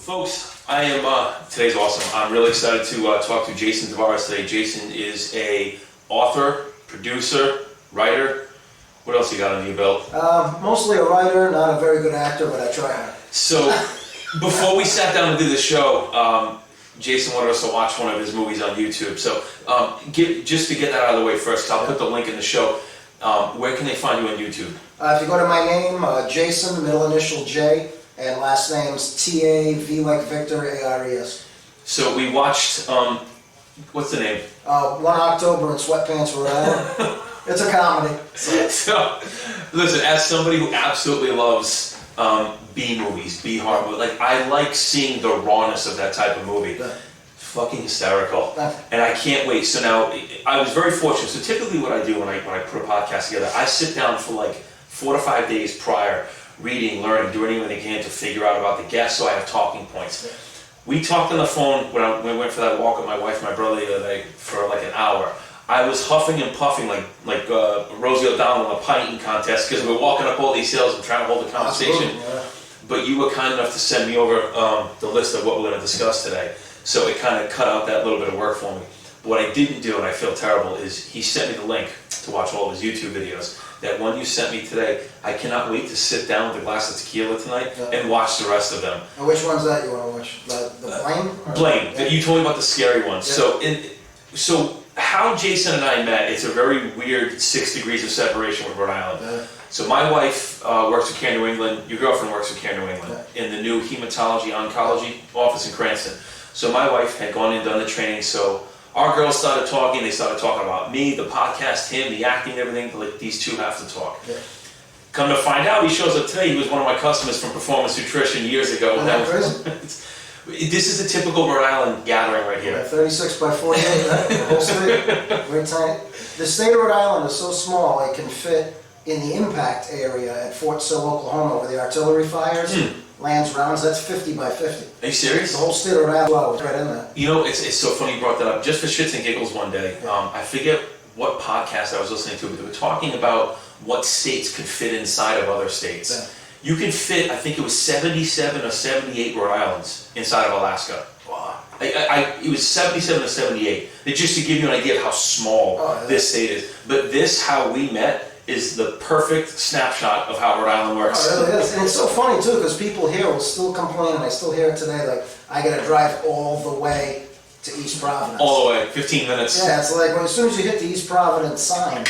Folks, I am, today's awesome. I'm really excited to talk to Jason Tavares today. Jason is a author, producer, writer. What else you got on your belt? Mostly a writer, not a very good actor, but I try hard. So, before we sat down to do the show, Jason wanted us to watch one of his movies on YouTube. So, just to get that out of the way first, I'll put the link in the show. Where can they find you on YouTube? If you go to my name, Jason, middle initial J, and last name's T-A-V like Victor, A-R-E-S. So we watched, what's the name? 1 October in Sweatpants, Rhode Island. It's a comedy. So, listen, as somebody who absolutely loves B movies, B horror movies, like I like seeing the rawness of that type of movie. Yeah. Fucking hysterical. And I can't wait. So now, I was very fortunate. So typically what I do when I put a podcast together, I sit down for like 4 to 5 days prior, reading, learning, doing anything I can to figure out about the guests so I have talking points. We talked on the phone when we went for that walk with my wife and my brother the other day for like an hour. I was huffing and puffing like Rosie O'Donnell in a pint eating contest because we were walking up all these hills and trying to hold a conversation. But you were kind enough to send me over the list of what we're going to discuss today. So it kind of cut out that little bit of work for me. What I didn't do, and I feel terrible, is he sent me the link to watch all of his YouTube videos. That one you sent me today, I cannot wait to sit down with a glass of tequila tonight and watch the rest of them. And which one's that you want to watch? The Blaine? Blaine. Yeah. You told me about the scary ones. Yeah. So how Jason and I met, it's a very weird 6 degrees of separation with Rhode Island. Yeah. So my wife works with Care New England. Your girlfriend works with Care New England in the new hematology oncology office in Cranston. So my wife had gone and done the training. So our girls started talking. They started talking about me, the podcast, him, the acting, everything. Like these two have to talk. Yeah. Come to find out, he shows up today. He was one of my customers from Performance Nutrition years ago. This is a typical Rhode Island gathering right here. 36 by 48, the whole state, very tiny. The state of Rhode Island is so small it can fit in the impact area at Fort Sill, Oklahoma, where the artillery fires. Lands rounds, that's 50 by 50. Are you serious? The whole state of Rhode Island is right in there. You know, it's so funny you brought that up. Just for shits and giggles one day, I forget what podcast I was listening to, but they were talking about what states could fit inside of other states. Yeah. You can fit, I think it was 77 or 78 Rhode Islands inside of Alaska. Wow. It was 77 or 78. Just to give you an idea of how small this state is. But this, how we met, is the perfect snapshot of how Rhode Island works. Oh, it really is. And it's so funny too, because people here will still complain, and I still hear it today, like, I gotta drive all the way to East Providence. All the way, 15 minutes. Yeah, it's like, well, as soon as you hit the East Providence sign,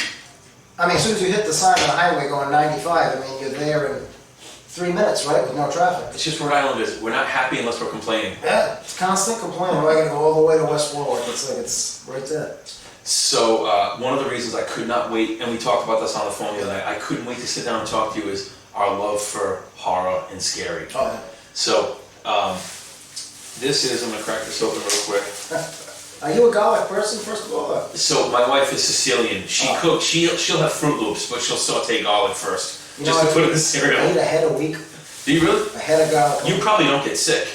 as soon as you hit the sign on the highway going 95, you're there in 3 minutes, right, with no traffic. It's just Rhode Island is. We're not happy unless we're complaining. Yeah, it's constant complaining. I gotta go all the way to West Warwick. It's like, it's right there. So one of the reasons I could not wait, and we talked about this on the phone the other night, I couldn't wait to sit down and talk to you is our love for horror and scary. Oh, yeah. So this is, I'm going to crack this open real quick. Are you a garlic person, first of all? So my wife is Sicilian. She cooks, she'll have Fruit Loops, but she'll saute garlic first, just to put it in the cereal. I eat a head a week. Do you really? A head of garlic. You probably don't get sick.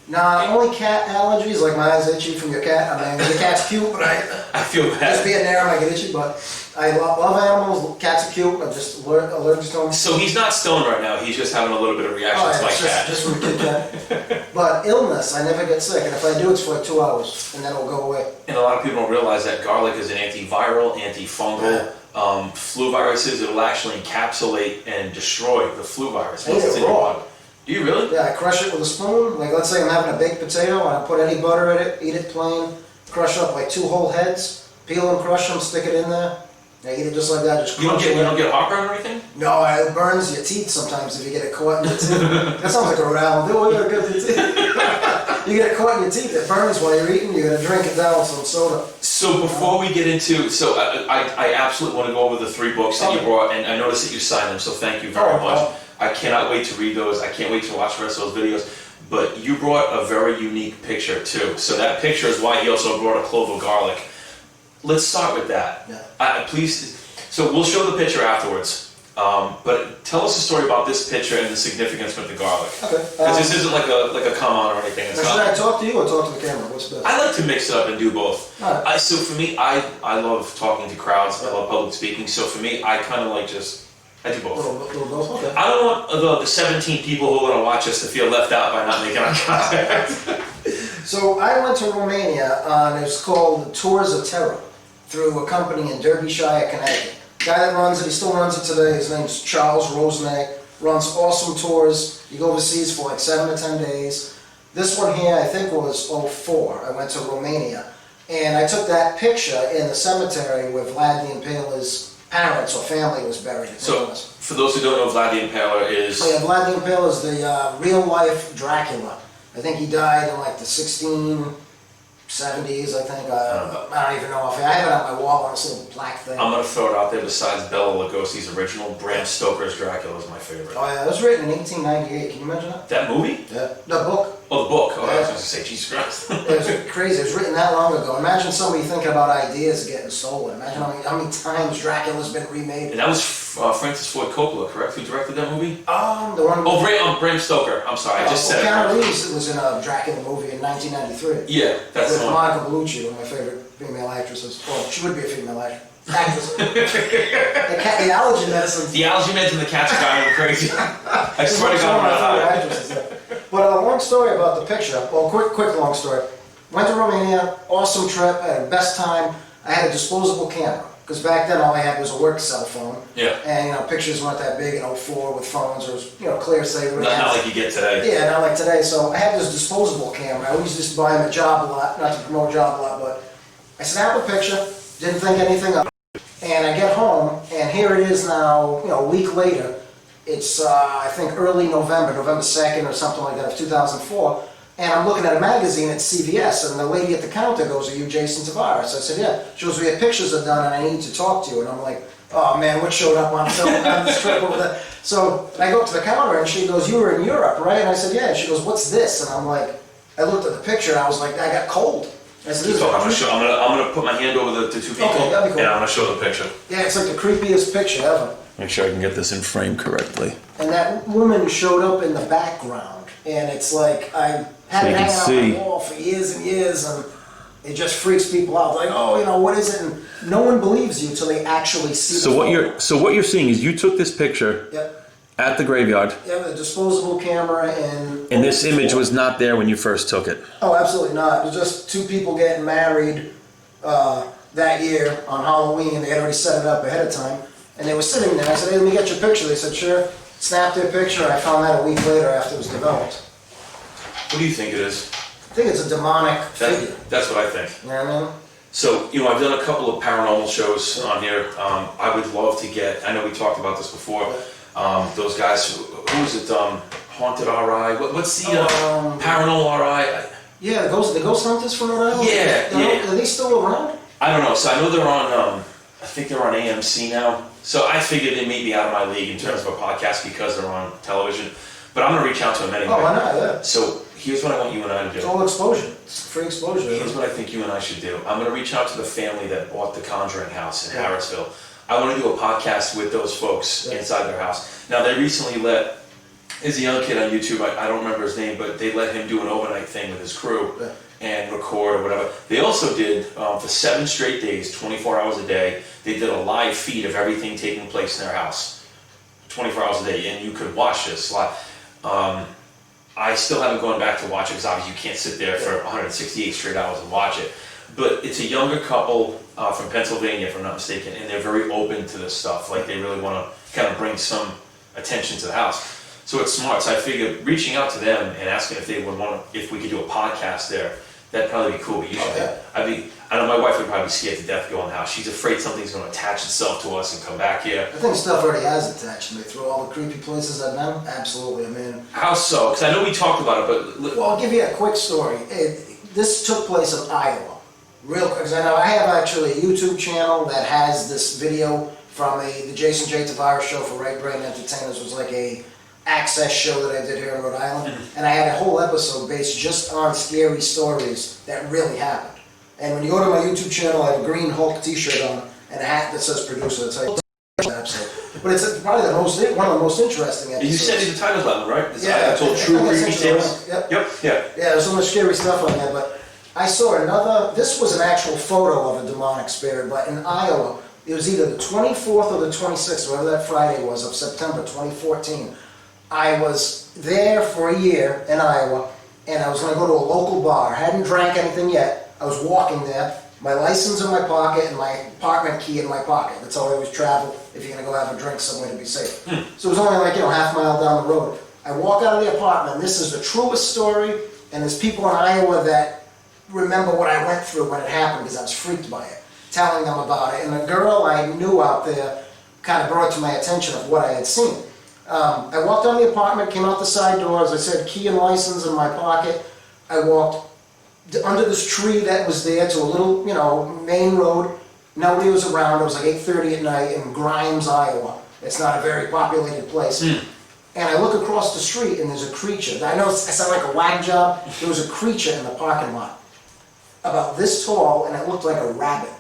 Nah, only cat allergies, like my eyes itchy from your cat. The cat's cute, but I feel bad. Just being there, I get itchy, but I love animals. Cats are cute. I'm just allergic to them. So he's not stoned right now. He's just having a little bit of reaction to my cat. Just from a Kit Kat. But illness, I never get sick, and if I do, it's for like 2 hours, and then it'll go away. And a lot of people don't realize that garlic is an antiviral, antifungal. Flu viruses, it'll actually encapsulate and destroy the flu virus once it's in your body. Do you really? Yeah, I crush it with a spoon. Like, let's say I'm having a baked potato, and I put any butter in it, eat it plain, crush up like 2 whole heads, peel and crush them, stick it in there. I eat it just like that. Just you don't get heartburn or anything? No, it burns your teeth sometimes if you get it caught in your teeth. That sounds like a Rhode Island. Oh, you gotta get your teeth. You get it caught in your teeth, it burns while you're eating. You gotta drink it down with some soda. So before we get into, I absolutely want to go over the 3 books that you brought, and I noticed that you signed them. So thank you very much. I cannot wait to read those. I can't wait to watch the rest of those videos. But you brought a very unique picture too. So that picture is why he also brought a clove of garlic. Let's start with that. Yeah. Please. So we'll show the picture afterwards. But tell us a story about this picture and the significance with the garlic. Okay. Because this isn't like a come on or anything. Should I talk to you or talk to the camera? What's best? I like to mix it up and do both. Right. So for me, I love talking to crowds. I love public speaking. So for me, I kind of like I do both. Okay. I don't know want the 17 people who are going to watch us to feel left out by not making eye contact. So I went to Romania on, it's called Tours of Terror, through a company in Derbyshire, Connecticut. Guy that runs it, he still runs it today, his name's Charles Roseneck, runs awesome tours. You go overseas for like 7 to 10 days. This one here, I think was '04, I went to Romania. And I took that picture in the cemetery where Vlad the Impaler's parents or family was buried. So, for those who don't know, Vlad the Impaler is... So yeah, Vlad the Impaler is the real-life Dracula. I think he died in like the 1670s, I think. I don't even know if I have it on my wall on this little plaque thing. I'm going to throw it out there, besides Bela Lugosi's original, Bram Stoker's Dracula is my favorite. Oh yeah, it was written in 1898, can you imagine that? That movie? Yeah, the book. Oh, the book. Oh, Yeah. I was going to say, Jesus Christ. It was crazy, it was written that long ago. Imagine somebody thinking about ideas getting stolen. Imagine how many times Dracula's been remade. And that was Francis Ford Coppola, correct? Who directed that movie? The one Oh, Bram Stoker. I'm sorry, I just said it. Keanu Reeves was in a Dracula movie in 1993. Yeah, that's With the one. Monica Bellucci, one of my favorite female actresses. Well, she would be a female actress. The allergy medicine. The allergy meds and the cats are driving me crazy. I swear to She's God, one I'm of not my favorite high. actresses, yeah. But a long story about the picture. Well, quick long story. Went to Romania, awesome trip, I had the best time. I had a disposable camera, because back then all I had was a work cell phone. Yeah. And pictures weren't that big in '04 with phones. It was clear saver. Not like you get today. Yeah, not like today. So I had this disposable camera. I always used to buy them at Job Lot, not to promote Job Lot, but I snapped a picture, didn't think anything of it, and I get home, and here it is now, a week later. It's, I think, early November 2nd or something like that of 2004, and I'm looking at a magazine at CVS, and the lady at the counter goes, "Are you Jason Tavares?" I said, "Yeah." She goes, "We have pictures are done, and I need to talk to you." And I'm like, "Oh man, what showed up on film on this trip over there?" So I go up to the counter, and she goes, "You were in Europe, right?" And I said, "Yeah." And she goes, "What's this?" And I'm like, I looked at the picture, and I was like, I got cold. I said, So I'm gonna put my hand over the two people, Okay, that'd be cool. and I'm gonna show the picture. Yeah, it's like the creepiest picture ever. Make sure I can get this in frame correctly. And that woman showed up in the background, and it's like I had it hanging on my wall for years and years, and it just freaks people out. Like, oh, what is it? And no one believes you until they actually see. So what you're seeing is you took this picture Yep. at the graveyard, Yeah, the disposable camera and this image was not there when you first took it. Oh, absolutely not. It was just two people getting married that year on Halloween. They had already set it up ahead of time. And they were sitting there. I said, "Hey, let me get your picture." They said, "Sure." Snapped their picture. I found that a week later after it was developed. What do you think it is? I think it's a demonic figure. That's what I think. You know what I mean? So, I've done a couple of paranormal shows on here. I would love to get, I know we talked about this before, those guys, who is it, Haunted RI? What's the Paranormal RI? Yeah, the ghost hunters from Rhode Island? Yeah. Are they still around? I don't know. So I know they're on, I think they're on AMC now. So I figured they may be out of my league in terms of a podcast because they're on television. But I'm going to reach out to them anyway. Oh, why not? Yeah. So here's what I want you and I to It's do. all exposure. It's free exposure. Here's what I think you and I should do. I'm going to reach out to the family that bought the Conjuring house in Harrisville. I want to do a podcast with those folks inside their house. Now, they recently there's a young kid on YouTube, I don't remember his name, but they let him do an overnight thing with his crew and record or whatever. They also did, for 7 straight days, 24 hours a day, they did a live feed of everything taking place in their house. 24 hours a day, and you could watch this live. I still haven't gone back to watch it because obviously you can't sit there for 168 straight hours and watch it. But it's a younger couple from Pennsylvania, if I'm not mistaken, and they're very open to this stuff. Like they really want to kind of bring some attention to the house. So it's smart. So I figured reaching out to them and asking if they would if we could do a podcast there, that'd probably be cool. But usually, I know my wife would probably be scared to death to go in the house. She's afraid something's going to attach itself to us and come back here. I think stuff already has attached. They throw all the creepy places I've been. Absolutely, I mean. How so? Because I know we talked about it, but Well, I'll give you a quick story. This took place in Iowa. Real quick, because I know I have actually a YouTube channel that has this video from the Jason J. Tavares show for Right Brain Entertainers. It was like a access show that I did here in Rhode Island. And I had a whole episode based just on scary stories that really happened. And when you go to my YouTube channel, I have a green Hulk t-shirt on and a hat that says producer. It's like episode. But it's probably one of the most interesting episodes. you said the title's on, right? Yeah, I told true I think creepy it's tales. Yep. Yeah. Yeah, there's so much scary stuff on there, but I saw this was an actual photo of a demonic spirit, but in Iowa, it was either the 24th or the 26th, whatever that Friday was, of September 2014. I was there for a year in Iowa, and I was going to go to a local bar. I hadn't drank anything yet. I was walking there, my license in my pocket and my apartment key in my pocket. That's how I always travel if you're going to go have a drink somewhere to be safe. So it was only like, half a mile down the road. I walk out of the apartment, and this is the truest story, and there's people in Iowa that remember what I went through when it happened because I was freaked by it, telling them about it. And the girl I knew out there kind of brought to my attention of what I had seen. I walked out of the apartment, came out the side door, as I said, key and license in my pocket. I walked under this tree that was there to a little, main road. Nobody was around. It was like 8:30 at night in Grimes, Iowa. It's not a very populated place. And I look across the street and there's a creature. I know I sound like a whack job. There was a creature in the parking lot about this tall, and it looked like a rabbit.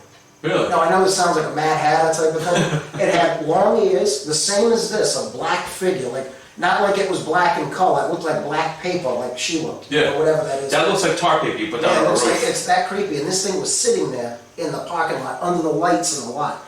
Really? Now, I know this sounds like a Mad Hatter type of thing. It had long ears, the same as this, a black figure, not like it was black in color. It looked like black paper, like she looked, or whatever that is. That looks like tar paper you put down Yeah, on it the looks roof. like it's that creepy, and this thing was sitting there in the parking lot, under the lights in the lot.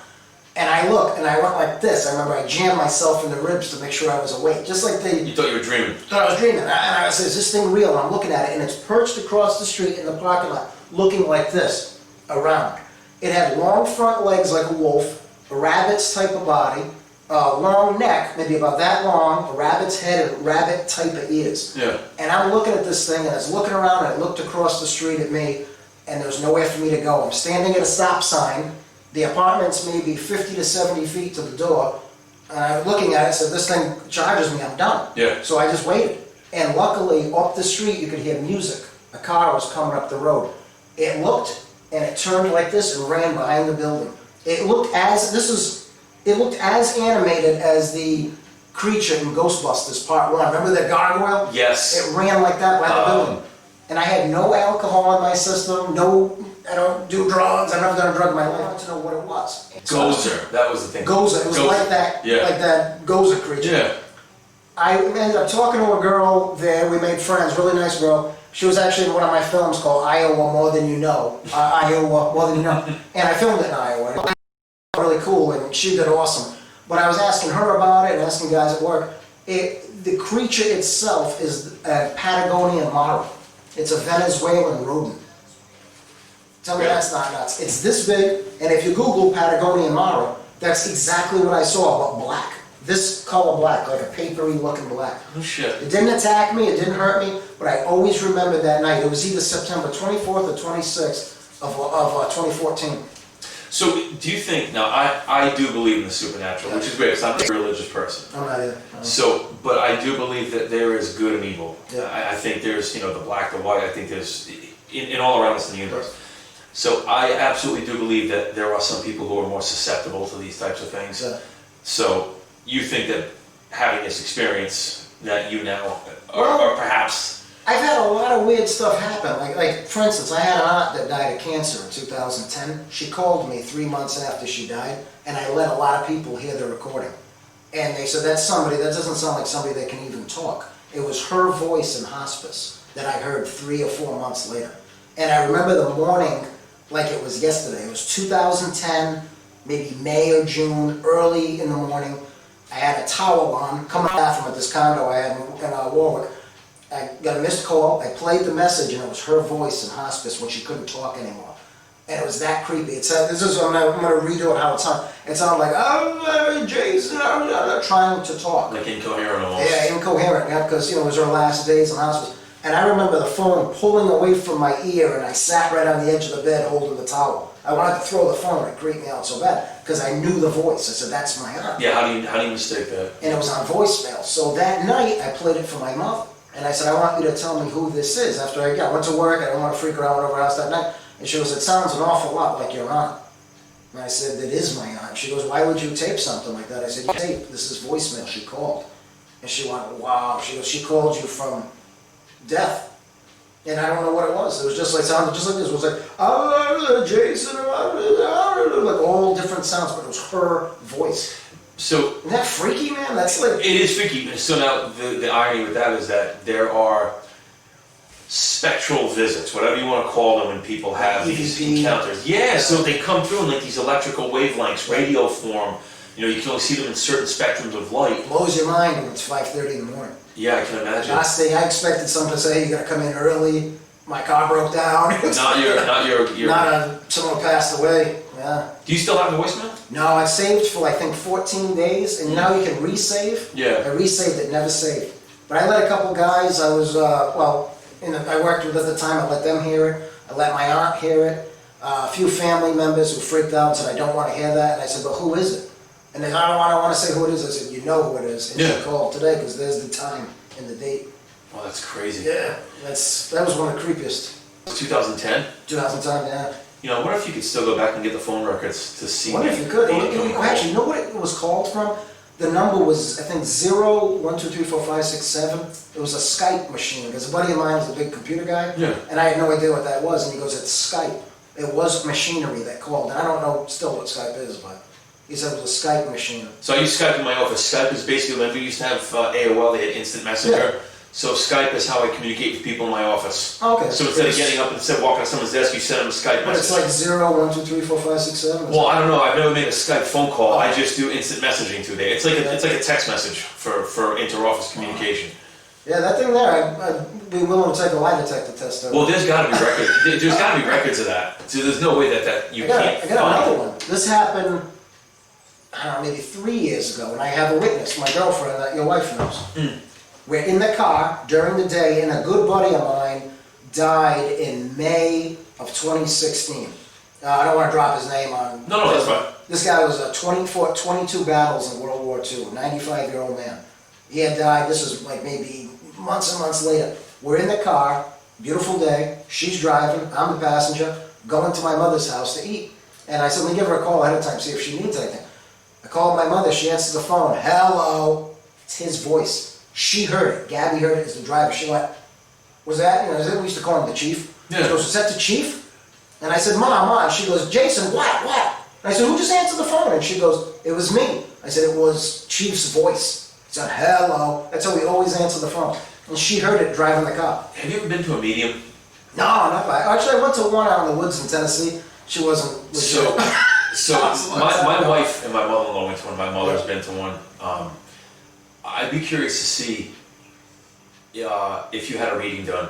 And I looked, and I went like this. I remember I jammed myself in the ribs to make sure I was awake, just like they You thought you were dreaming. thought I was dreaming. And I said, is this thing real? And I'm looking at it, and it's perched across the street in the parking lot, looking like this, around. It had long front legs like a wolf, a rabbit's type of body, a long neck, maybe about that long, a rabbit's head, and rabbit type of ears. Yeah. And I'm looking at this thing, and it's looking around, and it looked across the street at me, and there was nowhere for me to go. I'm standing at a stop sign. The apartment's maybe 50 to 70 feet to the door. And I'm looking at it, so this thing charges me, I'm done. Yeah. So I just waited. And luckily, up the street, you could hear music. A car was coming up the road. It looked, and it turned like this and ran behind the building. It looked as animated as the creature in Ghostbusters Part 1. Remember that gargoyle? Yes. It ran like that by the building. And I had no alcohol in my system, I don't do drugs, I've never done a drug in my life. I wanted to know what it was. Gozer, that was the thing. Gozer, it was like that Gozer creature. Yeah. I ended up talking to a girl there, we made friends, really nice girl. She was actually in one of my films called Iowa More Than You Know. Iowa More Than You Know. And I filmed it in Iowa. Really cool, and she did awesome. But I was asking her about it and asking guys at work. The creature itself is a Patagonian marrow. It's a Venezuelan rodent. Tell me that's not nuts. It's this big, and if you Google Patagonian marrow, that's exactly what I saw, but black. This color black, like a papery looking black. Oh shit. It didn't attack me, it didn't hurt me, but I always remember that night. It was either September 24th or 26th of 2014. So do you think, now I do believe in the supernatural, which is great, because I'm not a religious person. I'm not either. So, but I do believe that there is good and evil. Yeah. I think there's, the black, the white, I think there's, in all around us in the universe. So I absolutely do believe that there are some people who are more susceptible to these types of things. Yeah. So you think that having this experience that you now, Well, or perhaps... I've had a lot of weird stuff happen. Like for instance, I had an aunt that died of cancer in 2010. She called me 3 months after she died, and I let a lot of people hear the recording. And they said, that's somebody, that doesn't sound like somebody that can even talk. It was her voice in hospice that I heard 3 or 4 months later. And I remember the morning like it was yesterday. It was 2010, maybe May or June, early in the morning. I had a towel on, coming out the bathroom at this condo I had in Warwick. I got a missed call, I played the message, and it was her voice in hospice when she couldn't talk anymore. And it was that creepy. It said, I'm going to redo it how it sounded. It sounded like, oh, Jason, I'm trying to talk. Like incoherent almost. Yeah, incoherent, because, it was her last days in hospice. And I remember the phone pulling away from my ear, and I sat right on the edge of the bed holding the towel. I wanted to throw the phone, it creeped me out so bad, because I knew the voice. I said, that's my aunt. Yeah, how do you mistake that? And it was on voicemail. So that night, I played it for my mother. And I said, I want you to tell me who this is. After I went to work, I didn't want to freak her out, went over her house that night. And she goes, it sounds an awful lot like your aunt. And I said, it is my aunt. She goes, why would you tape something like that? I said, you tape, this is voicemail, she called. And she went, wow. She goes, she called you from death. And I don't know what it was. It was just like, sounded just like this. It was like, Jason, like all different sounds, but it was her voice. So Isn't that freaky, man? That's like... it is freaky. So now the irony with that is that there are spectral visits, whatever you want to call them, when people have these EVP. encounters. Yeah, so they come through in like these electrical wavelengths, radio form, You know, you can only see them in certain spectrums of light. Blows your mind when it's 5:30 in the morning. Yeah, I can imagine. Last day, I expected someone to say, "Hey, you gotta come in early. My car broke down." Not your. Someone passed away. Yeah. Do you still have the voicemail? No, I saved for I think 14 days, and now you can resave. Yeah. I resaved it, never saved. But I let a couple guys. I was I worked with at the time. I let them hear it. I let my aunt hear it. A few family members who freaked out and said, "I don't want to hear that." And I said, "But who is it?" And they said, I don't want to say who it is. I said, "You know who it is." And she called today because there's the time and the date. Oh, that's crazy. Yeah, that was one of the creepiest. 2010? 2010, yeah. You know, what if you could still go back and get the phone records to see? What if you could? Actually, you know what it was called from? The number was, I think, 0, 1, 2, 3, 4, 5, 6, 7. It was a Skype machine, because a buddy of mine was a big computer guy, Yeah. and I had no idea what that was, and he goes, "It's Skype." It was machinery that called, and I don't know still what Skype is, but he said it was a Skype machine. So I use Skype in my office. Skype is basically, when we used to have AOL, they had instant messenger. Yeah. So Skype is how I communicate with people in my office. Okay. So instead of getting up and instead of walking to someone's desk, you send them a Skype But message. it's like 0, 1, 2, 3, 4, 5, 6, 7? Well, I don't know. I've never made a Skype phone call. I just do instant messaging through there. It's like a text message for inter-office communication. Yeah, that thing there, I'd be willing to take a lie detector test. Well, there's got to be records. There's got to be records of that. So there's no way that you can't I got find another it. one. This happened, I don't know, maybe 3 years ago, and I have a witness, my girlfriend, that your wife knows. We're in the car during the day, and a good buddy of mine died in May of 2016. I don't want to drop his name on. No, that's fine. This guy was 22 battles in World War II, 95-year-old man. He had died, this was like maybe months and months later. We're in the car, beautiful day, she's driving, I'm the passenger, going to my mother's house to eat. And I said, let me give her a call ahead of time, see if she needs anything. I called my mother, she answers the phone, "Hello." It's his voice. She heard it, Gabby heard it as the driver. She went, "Was that, is that we used to call him the chief?" Yeah. She goes, "Is that the chief?" And I said, "Mom." She goes, "Jason, what? And I said, "Who just answered the phone?" And she goes, "It was me." I said, "It was Chief's voice." He said, "Hello." That's how we always answer the phone. And she heard it driving the car. Have you ever been to a medium? No, not bad. Actually, I went to one out in the woods in Tennessee. She wasn't legit. So my wife and my mother-in-law went to one. My mother's been to one. I'd be curious to see if you had a reading done,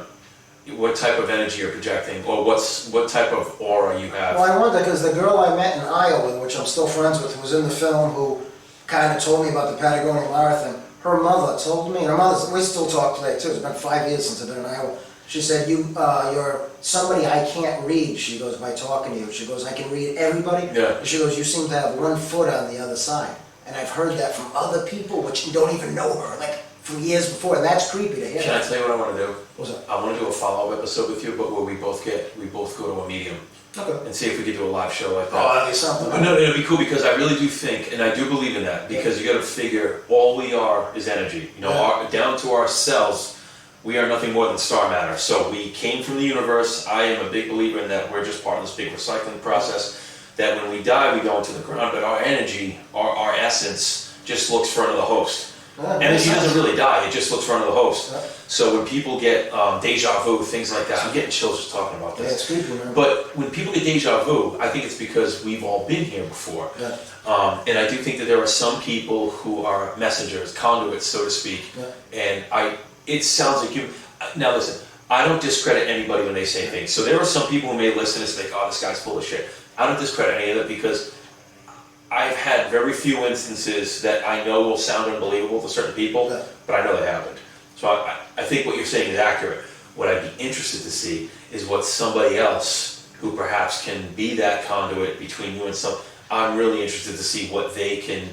what type of energy you're projecting, or what type of aura you have. Well, I wonder, because the girl I met in Iowa, which I'm still friends with, who was in the film, who kind of told me about the Patagonia Marathon, her mother told me, and her mother, we still talk today too, it's been 5 years since I've been in Iowa. She said, you're somebody I can't read, she goes, by talking to you. She goes, I can read everybody. Yeah. She goes, you seem to have one foot on the other side. And I've heard that from other people, which don't even know her, like from years before, and that's creepy to hear. Can I tell you what I want to do? What's that? I want to do a follow-up episode with you, but where we both go to a medium. Okay. And see if we could do a live show like that. Oh, that'd be something. No, it'd be cool, because I really do think, and I do believe in that, because you got to figure all we are is energy. You know, down to ourselves, we are nothing more than star matter. So we came from the universe. I am a big believer in that. We're just part of this big recycling process. That when we die, we go into the ground, but our energy, our essence, just looks for another host. Energy doesn't really die; it just looks for another host. So when people get deja vu, things like that, I'm getting chills just talking about this. Yeah, it's creepy, man. But when people get deja vu, I think it's because we've all been here before. Yeah. And I do think that there are some people who are messengers, conduits, so to speak. Yeah. And it sounds like you. Now listen, I don't discredit anybody when they say things. So there are some people who may listen and say, "Oh, this guy's full of shit." I don't discredit any of it, because I've had very few instances that I know will sound unbelievable to certain people, but I know they haven't. So I think what you're saying is accurate. What I'd be interested to see is what somebody else who perhaps can be that conduit between you and some. I'm really interested to see what they can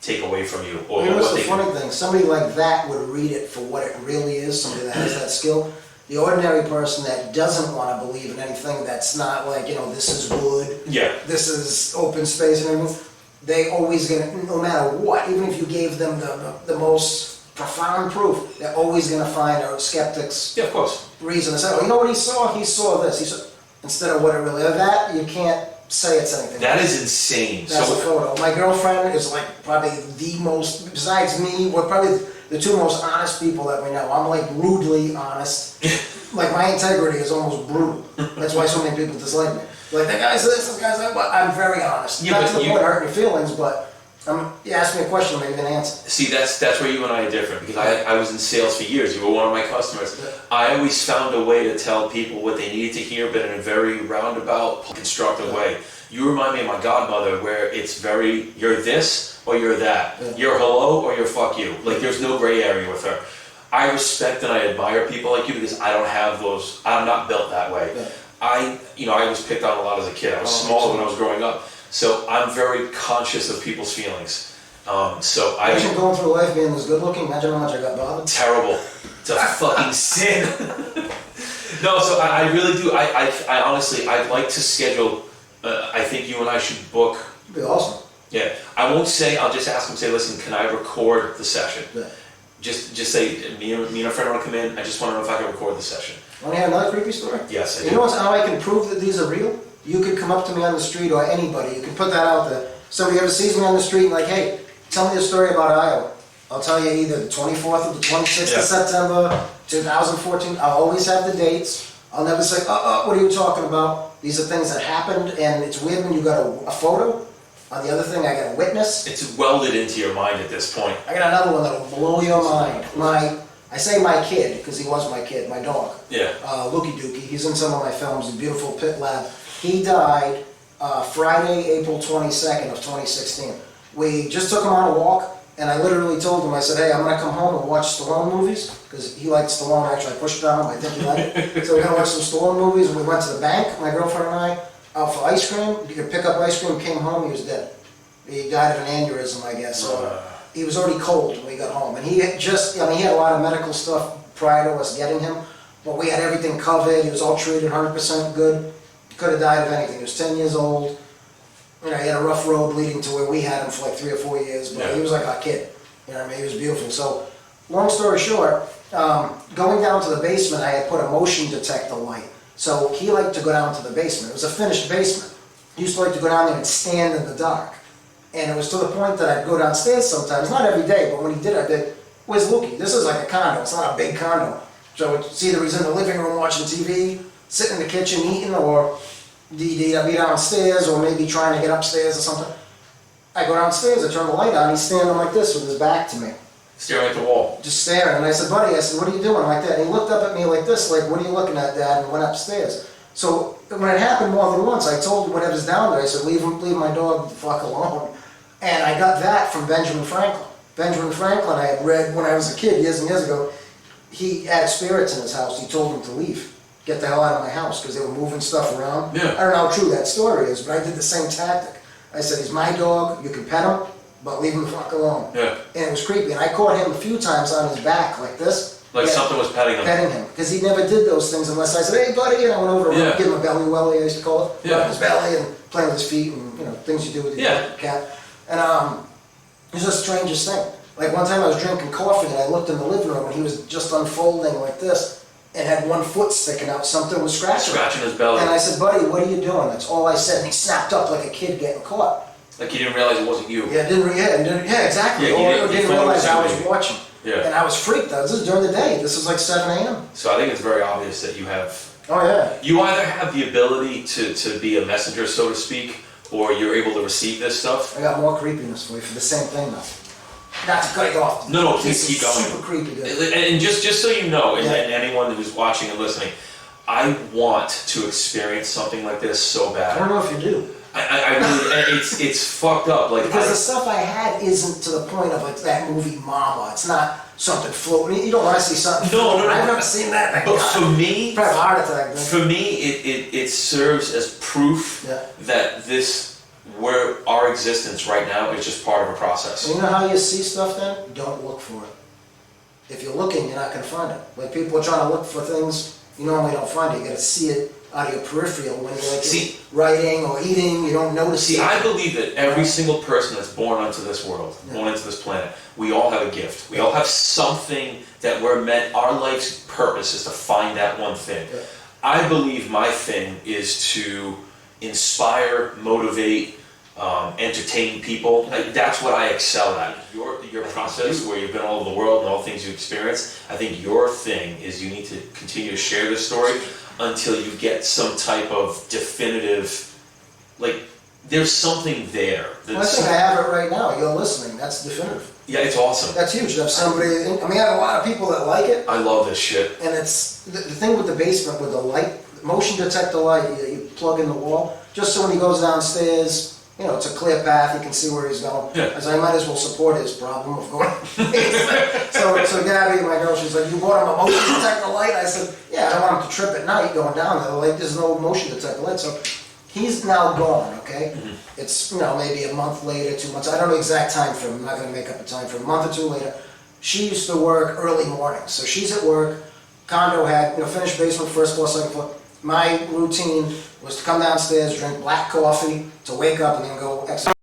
take away from you, or You know, what what's the they funny thing? Somebody like that would read it for what it really is, somebody that has that skill. The ordinary person that doesn't want to believe in anything that's not like, this is wood, this is open space and everything, they always gonna, no matter what, even if you gave them the most profound proof, they're always gonna find a skeptic's of course. reason to say, "Oh, you know what he saw? He saw this." Instead of what it really is. That, you can't say it's anything. That is insane. That's a photo. My girlfriend is like probably the most, besides me, we're probably the two most honest people that we know. I'm like rudely honest. Like my integrity is almost brutal. That's why so many people dislike me. Like, that guy's this guy's that, but I'm very honest. Yeah, Not but to the point of hurting your feelings, but You asked me a question, I'm not even gonna answer. See, that's where you and I are different, because I was in sales for years. You were one of my customers. Yeah. I always found a way to tell people what they needed to hear, but in a very roundabout, constructive way. You remind me of my godmother, where it's very, you're this or you're that. Yeah. You're hello or you're fuck you. Like, there's no gray area with her. I respect and I admire people like you, because I don't have those, I'm not built that way. Yeah. I was picked on a lot as a kid. I was smaller when I was growing up. So I'm very conscious of people's feelings. Imagine going through life being this good looking, imagine how much I got bothered. Terrible. It's a fucking sin. No, so I really do. I honestly, I'd like to schedule, I think you and I should book. It'd be awesome. Yeah, I won't say, I'll just ask him, say, listen, can I record the session? Yeah. Just say, me and a friend want to come in, I just want to know if I can record the session. Want to hear another creepy story? Yes, I do. You know how I can prove that these are real? You could come up to me on the street, or anybody, you can put that out there. Somebody ever sees me on the street and like, hey, tell me a story about Iowa. I'll tell you either the 24th or the 26th of September, 2014. I'll always have the dates. I'll never say, what are you talking about? These are things that happened, and it's weird when you got a photo. On the other thing, I got a witness. It's welded into your mind at this point. I got another one that'll blow your mind. I say my kid, because he was my kid, my dog. Yeah. Lukey Dookie, he's in some of my films, a beautiful pit lab. He died Friday, April 22nd of 2016. We just took him on a walk, and I literally told him, I said, hey, I'm gonna come home and watch Stallone movies, because he liked Stallone. Actually, I pushed it on him, I think he liked it. So we're gonna watch some Stallone movies, and we went to the bank, my girlfriend and I, out for ice cream. You could pick up ice cream, came home, he was dead. He died of an aneurysm, I guess. So he was already cold when we got home. And he had just, he had a lot of medical stuff prior to us getting him, but we had everything covered. He was all treated 100% good. He could have died of anything. He was 10 years old. He had a rough road leading to where we had him for like 3 or 4 years, but he was like our kid. You know what I mean? He was beautiful. So, long story short, going down to the basement, I had put a motion detector light. So he liked to go down to the basement. It was a finished basement. He used to like to go down there and stand in the dark. And it was to the point that I'd go downstairs sometimes, not every day, but when he did, I did, where's Lukey? This is like a condo, it's not a big condo. So it's either he's in the living room watching TV, sitting in the kitchen eating, or I'd be downstairs, or maybe trying to get upstairs or something. I go downstairs, I turn the light on, he's standing like this with his back to me. Staring at the wall. Just staring, and I said, buddy, I said, what are you doing like that? And he looked up at me like this, like, what are you looking at, Dad? And went upstairs. So when it happened more than once, I told whatever's down there, I said, leave my dog the fuck alone. And I got that from Benjamin Franklin. Benjamin Franklin, I had read when I was a kid years and years ago, he had spirits in his house. He told them to leave. Get the hell out of my house, because they were moving stuff around. Yeah. I don't know how true that story is, but I did the same tactic. I said, he's my dog, you can pet him, but leave him the fuck alone. Yeah. And it was creepy. And I caught him a few times on his back like this. Like something was petting him. Petting him. Because he never did those things unless I said, hey buddy, and I went over and give him a belly welly, I used to call it. Yeah. Rub his belly and play with his feet and things you do with your cat. And it was the strangest thing. Like one time I was drinking coffee and I looked in the living room and he was just unfolding like this and had one foot sticking out. Something was scratching his belly. And I said, buddy, what are you doing? That's all I said. And he snapped up like a kid getting caught. Like he didn't realize it wasn't you. Yeah, exactly. Yeah, Or didn't realize I was watching. Yeah. And I was freaked. This is during the day. This was like 7 a.m. So I think it's very obvious that you have... Oh yeah. You either have the ability to be a messenger, so to speak, or you're able to receive this stuff. I got more creepiness for you for the same thing though. Not to cut you off. No, This keep is going. super creepy, dude. And just so you know, and Yeah. anyone who's watching and listening, I want to experience something like this so I bad. don't know if you do. I really, it's fucked up. Like Because the stuff I had isn't to the point of like that movie Mama. It's not something floating. You don't want to see something floating. No. I've never seen that. Thank But God. for me, Probably have a heart attack. Then. for me, it serves as proof that where our existence right now is just part of a process. And you know how you see stuff then? Don't look for it. If you're looking, you're not going to find it. Like people are trying to look for things, you normally don't find it. You got to see it out of your peripheral when you're like writing or eating, you don't notice it. I believe that every single person that's born onto this world, born into this planet, we all have a gift. We all have something that we're meant, our life's purpose is to find that one thing. Yeah. I believe my thing is to inspire, motivate, entertain people. Like, that's what I excel at. Your process, where you've been all over the world and all the things you experience, I think your thing is you need to continue to share this story until you get some type of definitive, like, there's something there. Well, I think I have it right now. You're listening. That's definitive. Yeah, it's awesome. That's huge. To have somebody, I mean, I have a lot of people that like it. I love this shit. And it's, the thing with the basement, with the light, motion detector light, you plug in the wall, just so when he goes downstairs, you know, it's a clear path, he can see where he's going. Yeah. As I might as well support his problem of going. so Gabby, my girl, she's like, you bought him a motion detector light? I said, yeah, I don't want him to trip at night going down there. Like, there's no motion detector light. So he's now gone, okay? Mm-hmm. It's, you know, maybe a month later, 2 months. I don't know the exact time frame. I'm not going to make up a time frame. A month or two later, she used to work early mornings. So she's at work. Condo had, you know, finished basement, first floor, second floor. My routine was to come downstairs, drink black coffee, to wake up and then go exercise.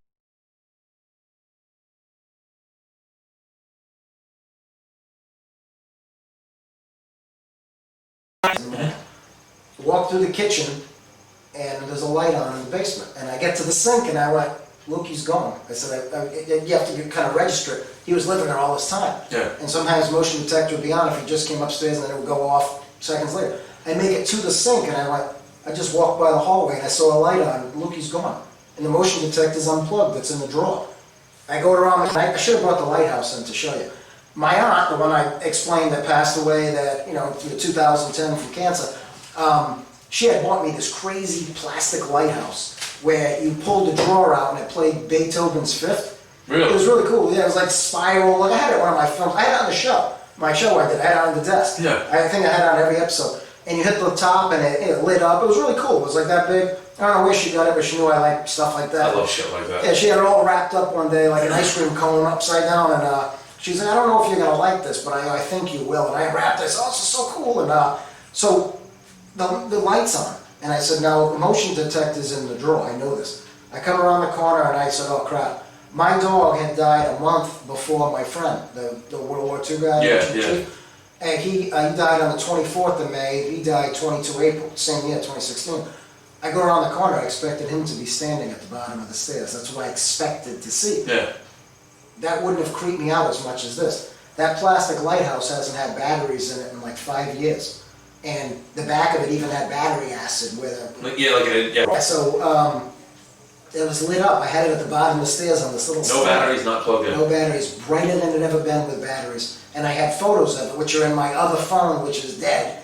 Walk through the kitchen, and there's a light on in the basement. And I get to the sink, and I went, Lukey's gone. I said, you have to kind of register it. He was living there all this time. Yeah. And sometimes motion detector would be on if he just came upstairs, and then it would go off seconds later. I make it to the sink, and I went, I just walked by the hallway, and I saw a light on, Lukey's gone. And the motion detector's unplugged, it's in the drawer. I go around, I should have brought the lighthouse in to show you. My aunt, the one I explained that passed away, that, you know, in 2010 from cancer, she had bought me this crazy plastic lighthouse where you pulled the drawer out and it played Beethoven's Fifth. Really? It was really cool. Yeah, it was like spiral. Like I had it in one of my films. I had it on the show. My show I did. I had it on the desk. Yeah. I think I had it on every episode. And you hit the top and it lit up. It was really cool. It was like that big. I don't know where she got it, but she knew I liked stuff like that. I love shit like that. Yeah, she had it all wrapped up one day like an ice cream cone upside down, and she's like, I don't know if you're gonna like this, but I think you will. And I wrapped it. I said, oh, this is so cool. And so the light's on, and I said, now the motion detector's in the drawer. I know this. I come around the corner and I said, oh crap. My dog had died a month before my friend, the World War II guy. Yeah. And he died on the 24th of May. He died 22 April, same year, 2016. I go around the corner, I expected him to be standing at the bottom of the stairs. That's what I expected to see. Yeah. That wouldn't have creeped me out as much as this. That plastic lighthouse hasn't had batteries in it in like 5 years. And the back of it even had battery acid with it. Yeah. So it was lit up. I had it at the bottom of the stairs on this little No slab. batteries, not plugged in. No batteries, brighter than it ever been with batteries. And I had photos of it, which are in my other phone, which is dead.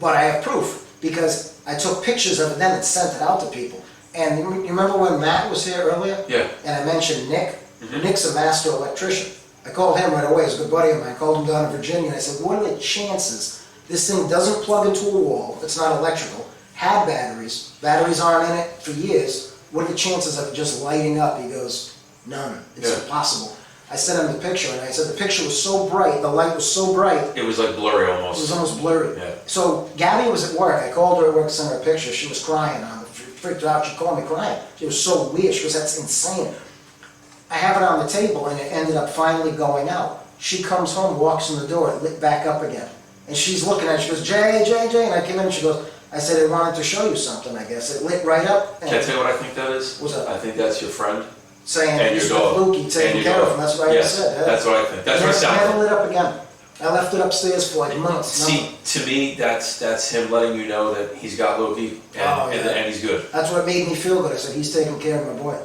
But I have proof, because I took pictures of it then and sent it out to people. And you remember when Matt was here earlier? Yeah. And I mentioned Nick? Nick's a master electrician. I called him right away, he's a good buddy of mine. I called him down in Virginia, and I said, what are the chances this thing doesn't plug into a wall, it's not electrical, had batteries aren't in it for years, what are the chances of it just lighting up? He goes, none, it's impossible. I sent him the picture, and I said the picture was so bright, the light was so bright, It was like blurry it almost. was almost blurry. Yeah. So Gabby was at work. I called her at work to send her a picture. She was crying. Freaked her out. She called me crying. She was so weird. She goes, that's insane. I have it on the table, and it ended up finally going out. She comes home, walks in the door, it lit back up again. And she's looking at it. She goes, Jay. And I came in, and she goes, I said, I wanted to show you something, I guess. It lit right up. Can I tell you what I think that is? What's that? I think that's your friend. Saying And he's your with dog. Lukey taking And your care of dog. him. That's what I Yes, said. Yeah. that's what I think. That's what it sounds Never like. lit up again. I left it upstairs for like months. See, to me, that's him letting you know that he's got Loki and he's good. That's what made me feel good. I said, he's taking care of my boy.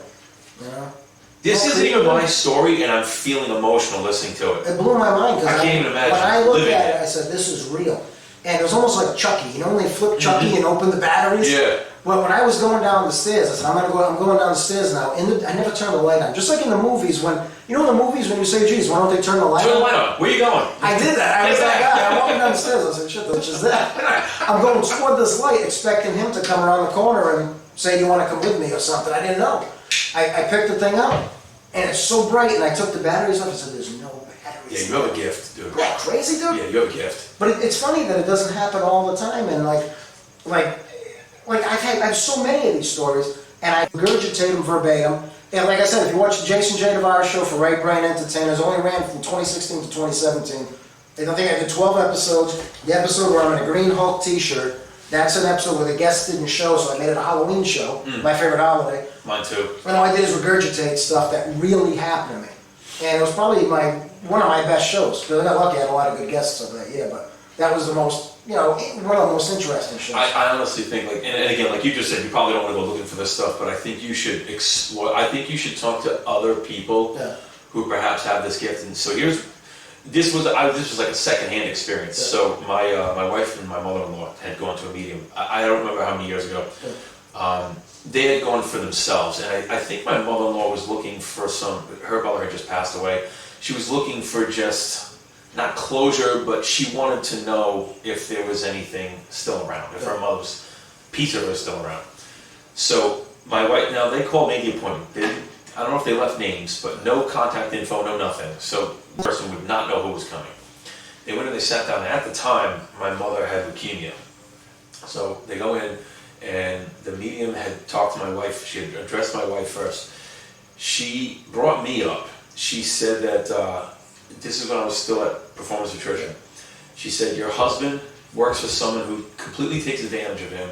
You know? This isn't even my story, and I'm feeling emotional listening to it. It blew my mind because I can't even imagine when I looked living at it. it, I said, this is real. And it was almost like Chucky. You know when they flip Chucky and open the batteries? Yeah. Well, when I was going down the stairs, I said, I'm going down the stairs now. I never turned the light on. Just like in the movies, when you know in the movies when you say, geez, why don't they turn the light on? Turn the light on. Where you going? I did that. I was that guy. I'm walking down the stairs. I said, shit, which is that? I'm going toward this light, expecting him to come around the corner and say, you want to come with me or something. I didn't know. I picked the thing up, and it's so bright, and I took the batteries off. I said, there's no batteries. Yeah, you have a gift, dude. Isn't that crazy, dude? Yeah, you have a gift. But it's funny that it doesn't happen all the time, and like I have so many of these stories, and I regurgitate them verbatim. And like I said, if you watch the Jason J. Tavares show for Right Brain Entertainers, it only ran from 2016 to 2017. I think I did 12 episodes. The episode where I'm in a Green Hulk t-shirt, that's an episode where the guests didn't show, so I made it a Halloween show, my favorite holiday. Mine too. And all I did is regurgitate stuff that really happened to me. And it was probably one of my best shows, because I got lucky, I had a lot of good guests over that year, but that was the most, one of the most interesting shows. I honestly think, like, and again, like you just said, you probably don't want to go looking for this stuff, but I think you should explore. I think you should talk to other people who perhaps have this gift. And so this was like a secondhand experience. Yeah. So my wife and my mother-in-law had gone to a medium. I don't remember how many years ago. They had gone for themselves, and I think my mother-in-law was looking for her mother had just passed away. She was looking for just, not closure, but she wanted to know if there was anything still around, if her mother's piece of her was still around. So my wife, now they called, made the appointment. I don't know if they left names, but no contact info, no nothing. So the person would not know who was coming. They went and they sat down, and at the time, my mother had leukemia. So they go in, and the medium had talked to my wife. She had addressed my wife first. She brought me up. She said that, this is when I was still at Performance Nutrition. She said, your husband works for someone who completely takes advantage of him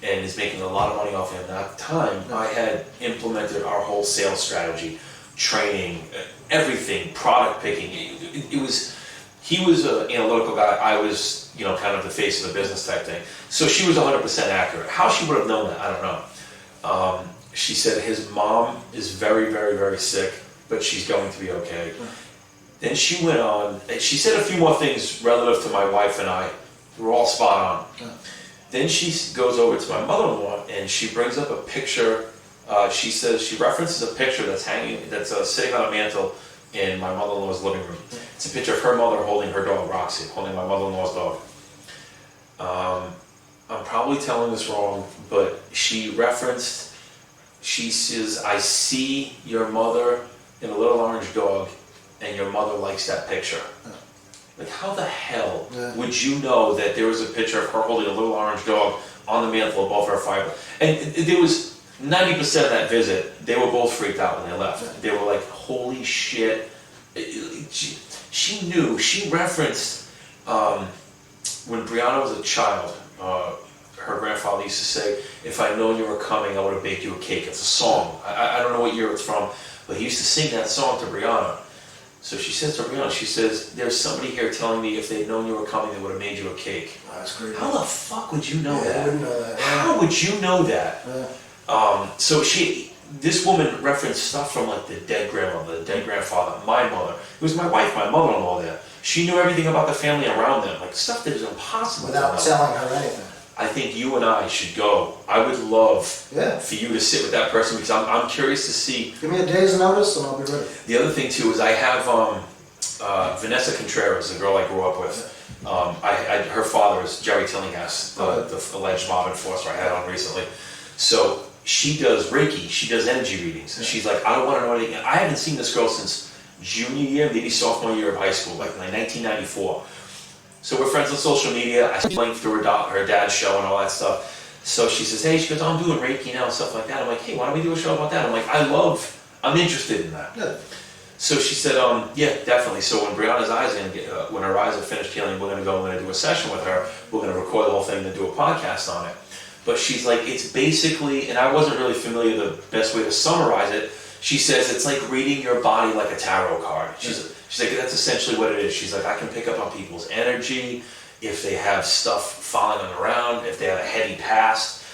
and is making a lot of money off him. And at the time, I had implemented our whole sales strategy, training, everything, product picking. He was an analytical guy. I was, kind of the face of the business type thing. So she was 100% accurate. How she would have known that, I don't know. She said his mom is very, very, very sick, but she's going to be okay. Then she went on, and she said a few more things relative to my wife and I. We're all spot on. Then she goes over to my mother-in-law, and she brings up a picture. She says, she references a picture that's sitting on a mantle in my mother-in-law's living room. It's a picture of her mother holding her dog, Roxy, holding my mother-in-law's dog. I'm probably telling this wrong, but she says, I see your mother in a little orange dog, and your mother likes that picture. Like, how the hell would you know that there was a picture of her holding a little orange dog on the mantle above her fiber? And there was 90% of that visit, they were both freaked out when they left. They were like, holy shit. She knew, she referenced, when Brianna was a child, her grandfather used to say, if I'd known you were coming, I would have baked you a cake. It's a song. I don't know what year it's from, but he used to sing that song to Brianna. So she says to Brianna, she says, there's somebody here telling me if they'd known you were coming, they would have made you a cake. Oh, that's great. How the fuck would you know that? I wouldn't know that. How would you know that? So this woman referenced stuff from like the dead grandmother, the dead grandfather, my mother. It was my wife, my mother-in-law there. She knew everything about the family around them, like stuff that is impossible Without telling her anything. I think you and I should go. I would love for you to sit with that person because I'm curious to see. Give me a day's notice and I'll be ready. The other thing too is I have Vanessa Contreras, the girl I grew up with. Her father is Jerry Tillinghast, the alleged mob enforcer I had on recently. So she does Reiki, she does energy readings. And she's like, I don't want to know anything. I haven't seen this girl since junior year, maybe sophomore year of high school, like 1994. So we're friends on social media. I see linked through her dad's show and all that stuff. So she says, hey, she goes, I'm doing Reiki now and stuff like that. I'm like, hey, why don't we do a show about that? I'm like, I'm interested in that. Yeah. So she said, yeah, definitely. So when Brianna's eyes when her eyes are finished healing, we're going to do a session with her. We're going to record the whole thing and do a podcast on it. But she's like, it's basically, and I wasn't really familiar the best way to summarize it. She says, it's like reading your body like a tarot card. She's like, that's essentially what it is. She's like, I can pick up on people's energy, if they have stuff following them around, if they have a heady past.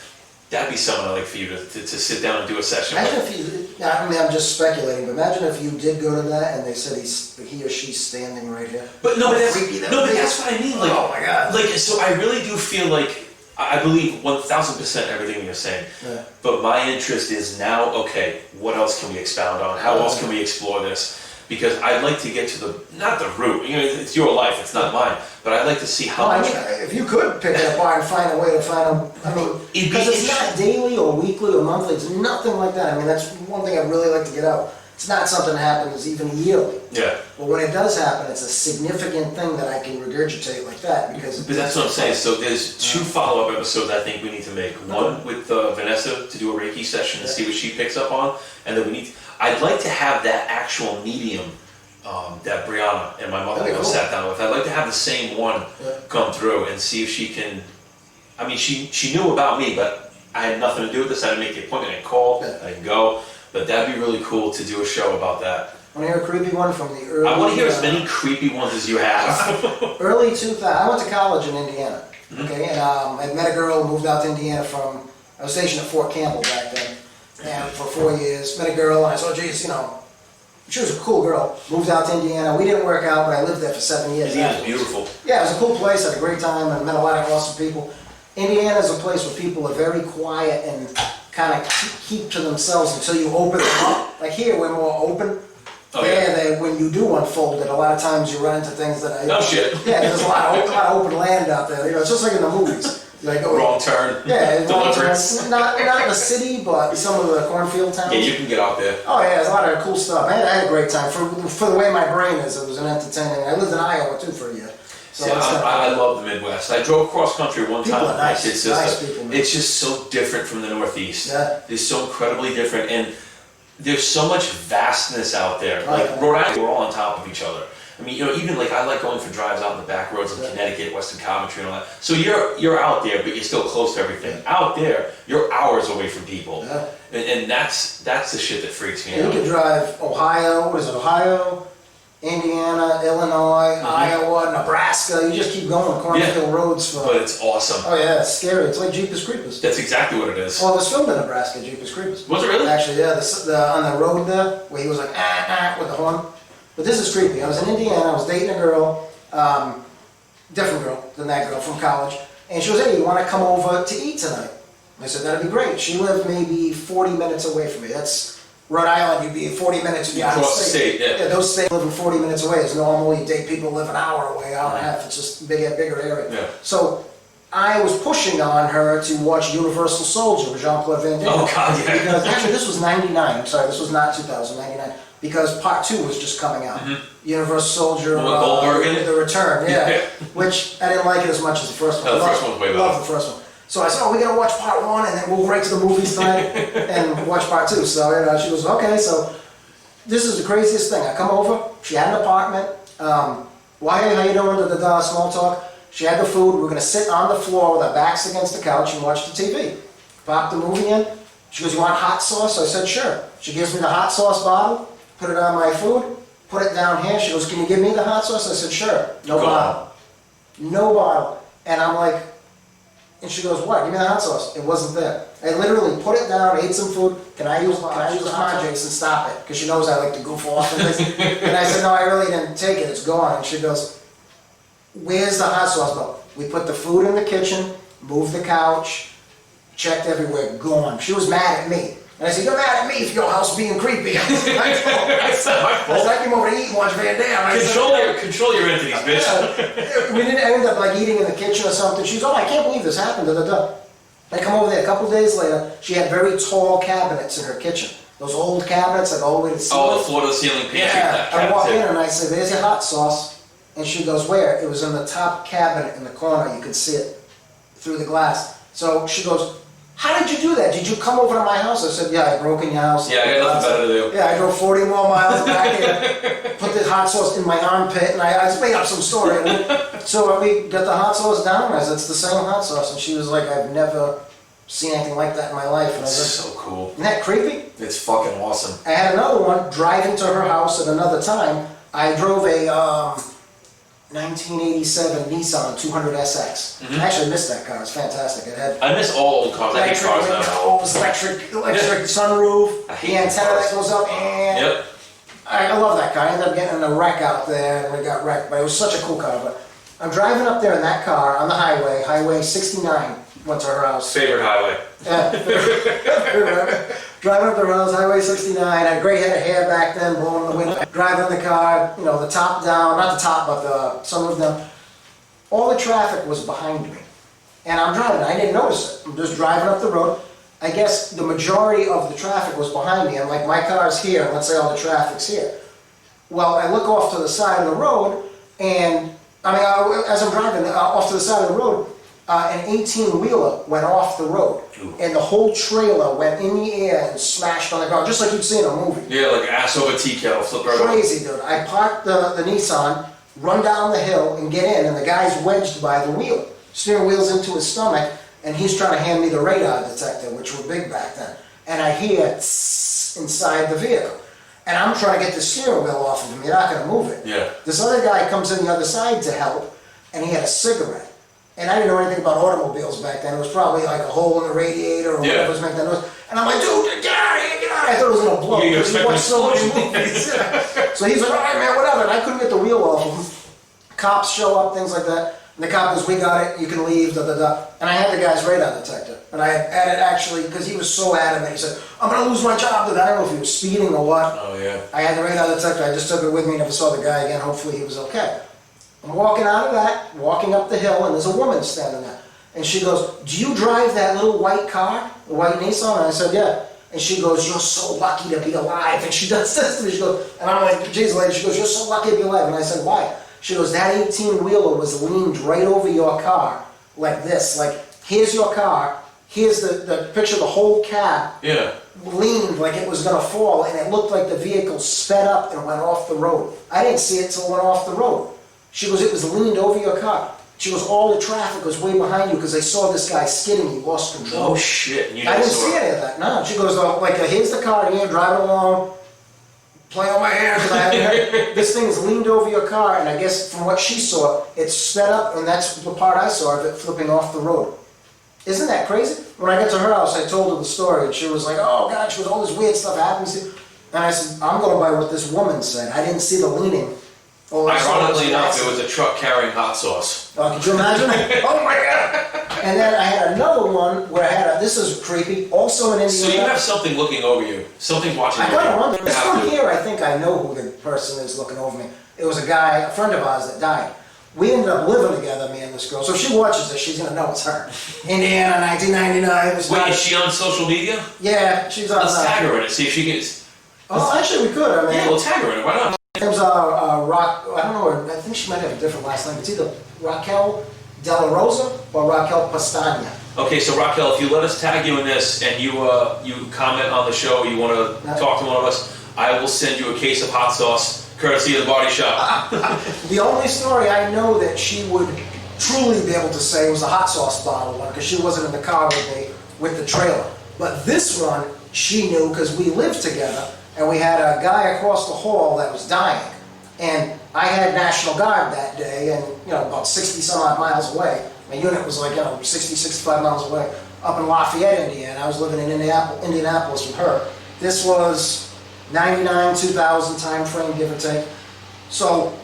That'd be something I'd like for you to sit down and do a session Imagine with. if you, I mean, I'm just speculating, but imagine if you did go to that and they said he or she's standing right here. But that's what I mean. Like, oh my God. Like, so I really do feel like, I believe 1,000% everything you're saying. Yeah. But my interest is now, okay, what else can we expound on? How else can we explore this? Because I'd like to get to not the root. It's your life, it's not mine. But I'd like to see how much. I mean, if you could pick it apart and find a way to find them, I mean, because it's not daily or weekly or monthly. It's nothing like that. I mean, that's one thing I'd really like to get out. It's not something that happens even yearly. Yeah. But when it does happen, it's a significant thing that I can regurgitate like that because. But that's what I'm saying. So there's 2 follow-up episodes I think we need to make. One with Vanessa to do a Reiki session and see what she picks up on, and then we need. I'd like to have that actual medium that Brianna and my mother-in-law sat down with. I'd like to have the same one come through and see if she can. I mean, she knew about me, but I had nothing to do with this. I didn't make the appointment. I called. I didn't go. But that'd be really cool to do a show about that. Want to hear a creepy one from the early... I want to hear as many creepy ones as you have. Early 2000. I went to college in Indiana. Okay, and I met a girl who moved out to Indiana from... I was stationed at Fort Campbell back then, and for 4 years. Met a girl, and I said, geez, you know, she was a cool girl. Moved out to Indiana. We didn't work out, but I lived there for 7 years. Indiana's beautiful. Yeah, it was a cool place. Had a great time, and met a lot of awesome people. Indiana is a place where people are very quiet and kind of keep to themselves until you open them up. Like here, we're more open. Oh, yeah. There, when you do unfold it, a lot of times you run into things that... No shit. Yeah, there's a lot of open land out there. You know, it's just like in the movies. Like, Wrong turn. Yeah, Deliverance. not the city, but some of the cornfield towns. Yeah, you can get out there. Oh yeah, there's a lot of cool stuff. I had a great time. For the way my brain is, it was an entertaining. I lived in Iowa too for a year. So See, I love the Midwest. I drove cross country one time with my kid sister. Nice people, man. It's just so different from the Northeast. Yeah. It's so incredibly different, and there's so much vastness out there. Right. Like Rhode Island, we're all on top of each other. I mean, you know, even like I like going for drives out in the back roads in Connecticut, Western Coventry, and all that. So you're out there, but you're still close to everything. Yeah. Out there, you're hours away from people, Yeah. and that's the shit that freaks me You out. could drive Ohio, Indiana, Illinois, Iowa, Nebraska. You just keep going cornfield roads for. But it's awesome. Oh yeah, it's scary. It's like Jeepers Creepers. That's exactly what it is. Well, it was filmed in Nebraska, Jeepers Creepers. Was it really? Actually, yeah. On the road there, where he was like with the horn. But this is creepy. I was in Indiana. I was dating a girl, different girl than that girl from college, and she was, hey, you want to come over to eat tonight? I said that'd be great. She lived maybe 40 minutes away from me. That's Rhode Island. You'd be 40 minutes. You'd be out of Across the state, yeah. Yeah, those states living 40 minutes away is normal. You date people who live an hour away, hour and a half. It's just a bigger area. Yeah. So I was pushing on her to watch Universal Soldier with Jean-Claude Van Damme. Oh God, yeah. Because actually, this was '99. I'm sorry, this was not 2099. Because Part 2 was just coming out. Universal Soldier, With Goldberg in it? The Return, yeah. Yeah. Which I didn't like it as much as the first one. No, the first one was way better. Love the first one. So I said, oh, we gotta watch Part 1 and then we'll go right to the movies tonight and watch Part 2. So you know, she was okay. So this is the craziest thing. I come over. She had an apartment. Why? How you doing? Small talk. She had the food. We were gonna sit on the floor with our backs against the couch and watch the TV. Pop the movie in. She goes, you want hot sauce? I said, sure. She gives me the hot sauce bottle. Put it on my food, put it down here. She goes, can you give me the hot sauce? I said, sure. No bottle. No bottle. And I'm like, and she goes, what? Give me the hot sauce. It wasn't there. I literally put it down, ate some food. Can I use the hot Jason? Stop it. Because she knows I like to goof off and this. And I said, no, I really didn't take it. It's gone. And she goes, where's the hot sauce bottle? We put the food in the kitchen, moved the couch, checked everywhere, gone. She was mad at me. And I said, you're mad at me for your house being creepy. That's not my fault. I came over to eat and watch Van Damme. Control your entities, bitch. We didn't end up like eating in the kitchen or something. She's, oh, I can't believe this happened. I come over there a couple days later. She had very tall cabinets in her kitchen. Those old cabinets, like all the way to the ceiling. Oh, the floor to the ceiling pantry. Yeah. I walk in and I say, there's your hot sauce. And she goes, where? It was in the top cabinet in the corner. You could see it through the glass. So she goes, how did you do that? Did you come over to my house? I said, yeah, I broke in your house. Yeah, I got nothing better to do. Yeah, I drove 40 more miles back here, put the hot sauce in my armpit, and I just made up some story. So we got the hot sauce down, and I said, it's the same hot sauce. And she was like, I've never seen anything like that in my life. And I That's said, so cool. isn't that creepy? It's fucking awesome. I had another one, driving to her house at another time. I drove a 1987 Nissan 200SX. I actually missed that car. It's fantastic. It had I miss all old cars. I hate electric cars now. windows, electric sunroof, I hate the antenna cars. that goes up, and Yep. I love that car. I ended up getting in a wreck out there, and we got wrecked, but it was such a cool car. But I'm driving up there in that car on the highway, Highway 69, went to her house. Favorite highway. Driving up the roads, Highway 69, had a great head of hair back then, blowing the wind. Driving the car, you know, the top down, not the top, but the sunroof down. All the traffic was behind me. And I'm driving, I didn't notice it. I'm just driving up the road. I guess the majority of the traffic was behind me. I'm like, my car's here, let's say all the traffic's here. Well, I look off to the side of the road, and as I'm driving off to the side of the road, an 18-wheeler went off the road. Ooh. And the whole trailer went in the air and smashed on the ground, just like you'd see in a movie. Yeah, like ass over tea kettle, flip right over. Crazy, dude. I parked the Nissan, run down the hill and get in, and the guy's wedged by the wheel. Steering wheel's into his stomach, and he's trying to hand me the radar detector, which were big back then. And I hear tss inside the vehicle. And I'm trying to get the steering wheel off of him, you're not gonna move it. Yeah. This other guy comes in the other side to help, and he had a cigarette. And I didn't know anything about automobiles back then. It was probably like a hole in the radiator or whatever was making that noise. And I'm like, dude, get out of here, get out of here. I thought it was gonna blow. You're because he watched so many expecting movies. So he's like, all right, man, whatever. And I couldn't get the wheel off of him. Cops show up, things like that. And the cop goes, we got it, you can leave, da da da. And I had the guy's radar detector. And I had it actually, because he was so adamant, he said, I'm gonna lose my job, dude. I don't know if he was speeding or what. Oh, yeah. I had the radar detector, I just took it with me, never saw the guy again, hopefully he was okay. I'm walking out of that, walking up the hill, and there's a woman standing there. And she goes, do you drive that little white car, the white Nissan? And I said, yeah. And she goes, you're so lucky to be alive. And she does this to me, she goes, and I'm like, geez, lady, she goes, you're so lucky to be alive. And I said, why? She goes, that 18-wheeler was leaned right over your car, like this. Like, here's your car, here's the picture of the whole cab. Yeah. Leaned like it was gonna fall, and it looked like the vehicle sped up and went off the road. I didn't see it till it went off the road. She goes, it was leaned over your car. She goes, all the traffic was way behind you because they saw this guy skidding, he lost control. Oh, shit. And you I didn't saw see it. any of that, no. She goes, oh, like, here's the car, and you're driving along, play on my hair, because I haven't heard. This thing is leaned over your car, and I guess from what she saw, it sped up, and that's the part I saw of it flipping off the road. Isn't that crazy? When I got to her house, I told her the story, and she was like, oh God, she goes, all this weird stuff happens to you. And I said, I'm going by what this woman said. I didn't see the leaning. All I saw Ironically enough, accident. it was a truck carrying hot sauce. Could you imagine? Oh my God! And then I had another one where I had this is creepy, also in Indiana. So you have something looking over you. Something watching I over gotta you. wonder, this one here, I think I know who the person is looking over me. It was a guy, a friend of ours that died. We ended up living together, me and this girl. So if she watches this, she's gonna know it's her. Indiana, 1999. It was Wait, not- is she on social media? Yeah, she's on. Let's tag her in it, see if she gets... Oh, actually, we could. I mean, Yeah, we'll tag her in it, why not? her name's Rock. I don't know. I think she might have a different last name. It's either Raquel De La Rosa or Raquel Pastagna. Okay, so Raquel, if you let us tag you in this and you comment on the show, you want to talk to one of us, I will send you a case of hot sauce, courtesy of the Bardi Shop. The only story I know that she would truly be able to say was a hot sauce bottle one, because she wasn't in the car with the trailer. But this one, she knew because we lived together, and we had a guy across the hall that was dying. And I had National Guard that day, and about 60 some odd miles away. My unit was like 60, 65 miles away, up in Lafayette, Indiana. I was living in Indianapolis with her. This was 99, 2000 time frame, give or take. So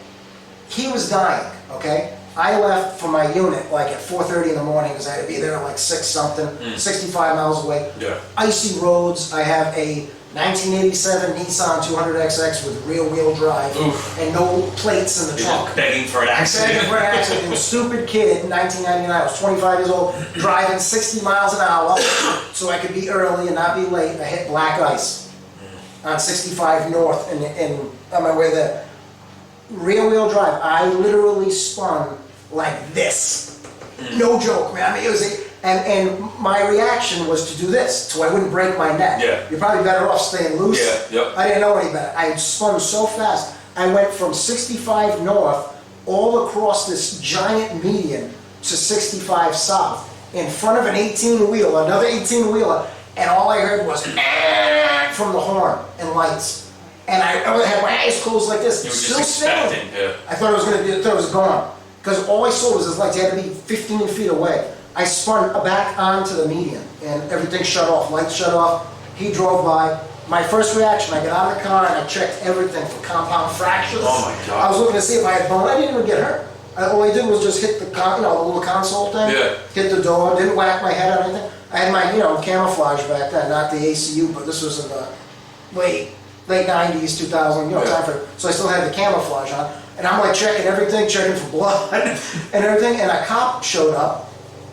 he was dying, okay? I left for my unit like at 4:30 in the morning because I had to be there at like 6 something, 65 miles away. Yeah. Icy roads. I have a 1987 Nissan 200XX with rear wheel drive. Oof. And no plates in the You're trunk. just begging for an I said accident. for an accident. A stupid kid in 1999. I was 25 years old, driving 60 miles an hour so I could be early and not be late. I hit black ice on 65 North and on my way there. Rear wheel drive. I literally spun like this. No joke, man. I mean, it was and my reaction was to do this so I wouldn't break my neck. Yeah. You're probably better off staying loose. Yeah, yep. I didn't know any better. I had spun so fast. I went from 65 north all across this giant median to 65 south in front of an 18-wheeler, another 18-wheeler, and all I heard was from the horn and lights. And I had my eyes closed like this. You were still just standing. expecting, yeah. I thought it was gone. Because all I saw was his lights. He had to be 15 feet away. I spun back onto the median, and everything shut off. Lights shut off. He drove by. My first reaction, I got out of the car and I checked everything for compound fractures. Oh my God. I was looking to see if I had bone. I didn't even get hurt. All I did was just hit the little console thing. Yeah. Hit the door. Didn't whack my head or anything. I had my camouflage back then, not the ACU, but this was in the late 90s, 2000, time frame. So I still had the camouflage on. And I'm like checking everything, checking for blood and everything. And a cop showed up,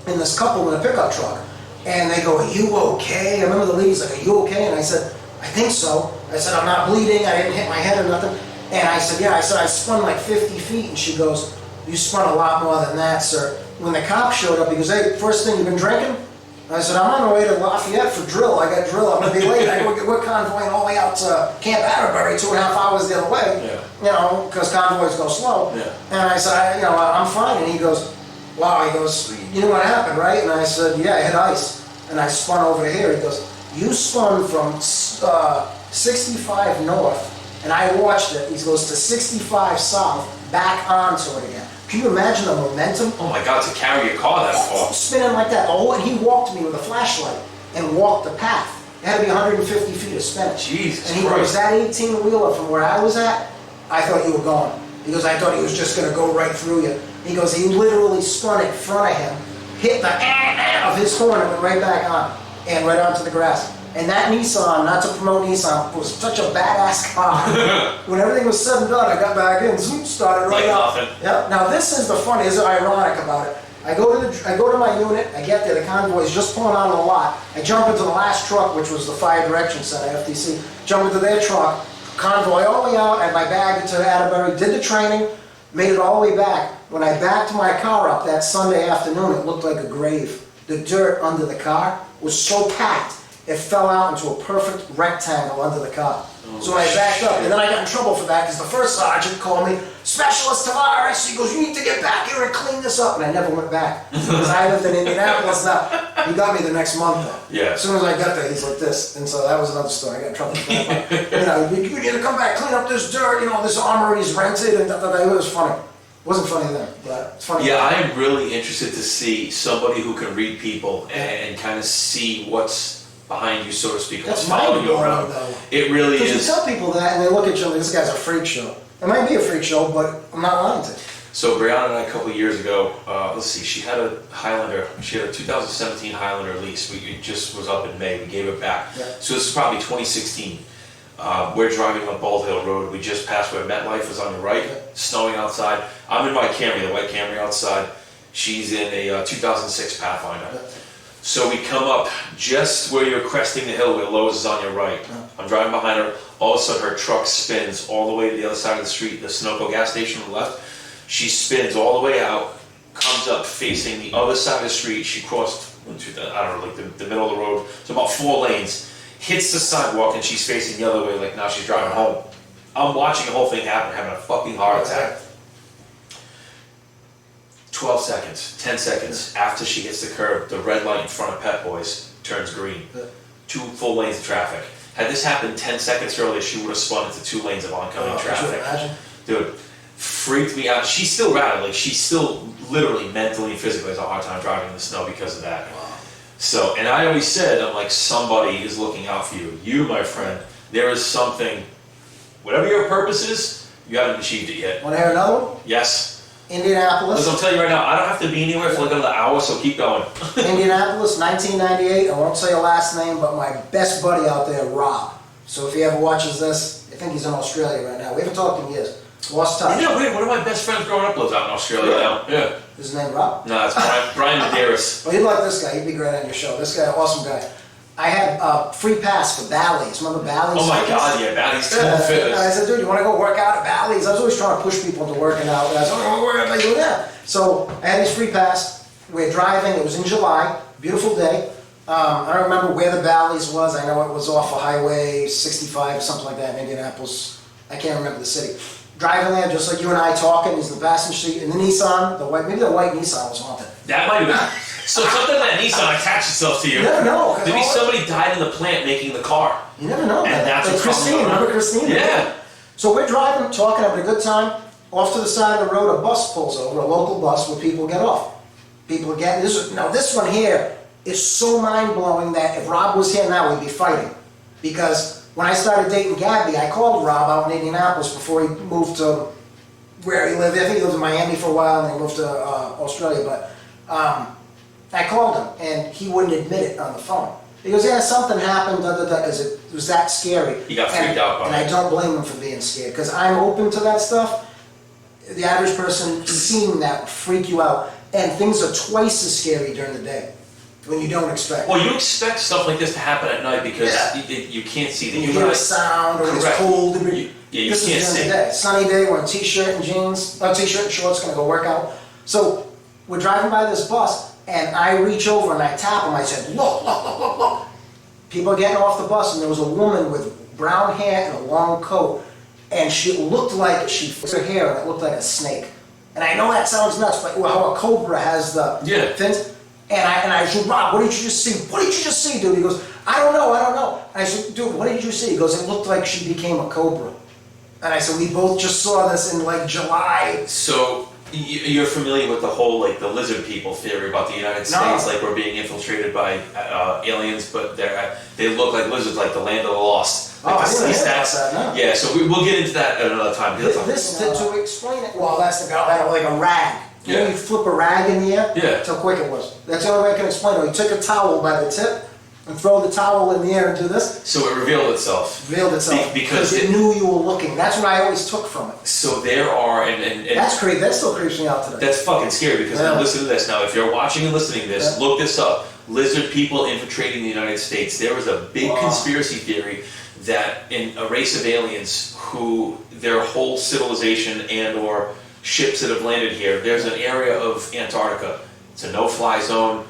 and this couple in a pickup truck. And they go, are you okay? I remember the lady's like, are you okay? And I said, I think so. I said, I'm not bleeding. I didn't hit my head or nothing. And I said, yeah. I said, I spun like 50 feet. And she goes, you spun a lot more than that, sir. When the cop showed up, he goes, hey, first thing, you been drinking? I said, I'm on the way to Lafayette for drill. I got drill. I'm going to be late. We're convoying all the way out to Camp Atterbury, 2.5 hours the other way, because convoys go slow. Yeah. And I said, I'm fine. And he goes, wow. He goes, you know what happened, right? And I said, yeah, I hit ice. And I spun over to here. He goes, you spun from 65 north And I watched it. He goes to 65 south, back onto it again. Can you imagine the momentum? Oh my God, to carry your car that far. Spinning like that. Oh, and he walked me with a flashlight and walked the path. It had to be 150 feet of spin. Jesus And he Christ. goes, that 18-wheeler from where I was at, I thought you were going. He goes, I thought he was just going to go right through you. He goes, he literally spun in front of him, hit the of his horn and went right back on, and right onto the grass. And that Nissan, not to promote Nissan, was such a badass car. When everything was said and done, I got back in, zoom, started right Like up. nothing. Yep. Now this is the funny, this is ironic about it. I go to my unit, I get there, the convoy's just pulling out of the lot. I jump into the last truck, which was the Fire Direction Center, FDC. Jump into their truck, convoy all the way out, and my bag to Atterbury, did the training, made it all the way back. When I backed my car up that Sunday afternoon, it looked like a grave. The dirt under the car was so packed, it fell out into a perfect rectangle under the car. So when I backed up, and then I got in trouble for that because the first sergeant called me, Specialist Tavares, he goes, you need to get back here and clean this up. And I never went back because I lived in Indianapolis now. He got me the next month though. Yeah. As soon as I got there, he's like this. And so that was another story. I got in trouble for that. But, you need to come back, clean up this dirt, this armory's rented, and it was funny. It wasn't funny then, but it's funny. Yeah, I am really interested to see somebody who can read people and kind of see what's behind you, so to speak. That's what's following you mind-blowing, around. though. It really Because you is. tell people that and they look at you like, this guy's a freak show. It might be a freak show, but I'm not lying to you. So Brianna and I, a couple of years ago, let's see, she had a Highlander. She had a 2017 Highlander lease. It just was up in May. We gave it back. Yeah. So this is probably 2016. We're driving on Bald Hill Road. We just passed where MetLife was on the right, snowing outside. I'm in my Camry, the white Camry outside. She's in a 2006 Pathfinder. Yeah. So we come up just where you're cresting the hill where Lowe's is on your right. I'm driving behind her. All of a sudden her truck spins all the way to the other side of the street, the Sunoco gas station on the left. She spins all the way out, comes up facing the other side of the street. She crossed, I don't know, like the middle of the road. So about 4 lanes. Hits the sidewalk and she's facing the other way like now she's driving home. I'm watching the whole thing happen, having a fucking heart attack. 12 seconds, 10 seconds after she hits the curb, the red light in front of Pet Boys turns green. 2 full lanes of traffic. Had this happened 10 seconds earlier, she would have spun into 2 lanes of oncoming traffic. Could you imagine? Dude, freaked me out. She's still rattled, like she's still literally mentally and physically has a hard time driving in the snow because of that. Wow. So, and I always said, I'm like, somebody is looking out for you. You, my friend, there is something, whatever your purpose is, you haven't achieved it yet. Want to hear another one? Yes. Indianapolis. Listen, I'll tell you right now, I don't have to be anywhere for like another hour, so keep going. Indianapolis, 1998. I won't say your last name, but my best buddy out there, Rob. So if he ever watches this, I think he's in Australia right now. We haven't talked in years. Lost touch. You know, weird, one of my best friends growing up lives out in Australia Really? now. Yeah. Is his name Rob? No, it's Brian Medeiros. Well, you'd like this guy. He'd be great on your show. This guy, awesome guy. I had a free pass for Bally's. Remember Bally's? Oh my Circus? God, yeah, Bally's Total I Fitness. said, dude, you want to go work out at Bally's? I was always trying to push people into working out. And I said, oh, where am I doing that? So I had this free pass. We're driving. It was in July. Beautiful day. I don't remember where the Bally's was. I know it was off of Highway 65, something like that in Indianapolis. I can't remember the city. Driving there, just like you and I talking. He's in the passenger seat. And the Nissan, maybe the white Nissan was haunted. That might have been. So something that Nissan attached itself to you. You never know. Maybe somebody died in the plant making the car. You never know. And that's like what's Christine. going on. Remember Christine? Yeah. So we're driving, talking, having a good time. Off to the side of the road, a bus pulls over, a local bus where people get off. People are getting this one here is so mind-blowing that if Rob was here now, we'd be fighting. Because when I started dating Gabby, I called Rob out in Indianapolis before he moved to where he lived. I think he lived in Miami for a while and then he moved to Australia. But I called him and he wouldn't admit it on the phone. He goes, yeah, something happened, because it was that scary. He got freaked out by it. And I don't blame him for being scared, because I'm open to that stuff. The average person seeing that would freak you out. And things are twice as scary during the day, when you don't expect. Well, you expect stuff like this to happen at night because Yeah. you can't see the You hear a sound, or it's Correct. cold. You This can't is during see. the day. Sunny day, we're in t-shirt and jeans, t-shirt and shorts, gonna go work out. So we're driving by this bus, and I reach over and I tap him. I said, look, look, look, look, look. People are getting off the bus, and there was a woman with brown hair and a long coat, and she looked like she fixed her hair, and it looked like a snake. And I know that sounds nuts, but how a cobra has the fins. And I said, Rob, what did you just see? What did you just see, dude? He goes, I don't know. And I said, dude, what did you see? He goes, it looked like she became a cobra. And I said, we both just saw this in like July. So you're familiar with the whole like the lizard people theory about the United States, like we're being infiltrated by aliens, but they look like lizards, like the land of the lost. Like I didn't hear about that, no. Yeah, so we'll get into that at another time. This to explain it, well, that's the guy that like a rag. You know, you flip a rag in the air? Yeah. That's how quick it was. That's the only way I can explain it. He took a towel by the tip and throw the towel in the air and do this. So it revealed itself. Because it knew you were looking. That's what I always took from it. So there are, and that's creepy. That still creeps me out today. That's fucking scary because now listen to this. Now, if you're watching and listening to this, look this up. Lizard people infiltrating the United States. There was a big conspiracy theory that in a race of aliens who their whole civilization and or ships that have landed here, there's an area of Antarctica. It's a no-fly zone.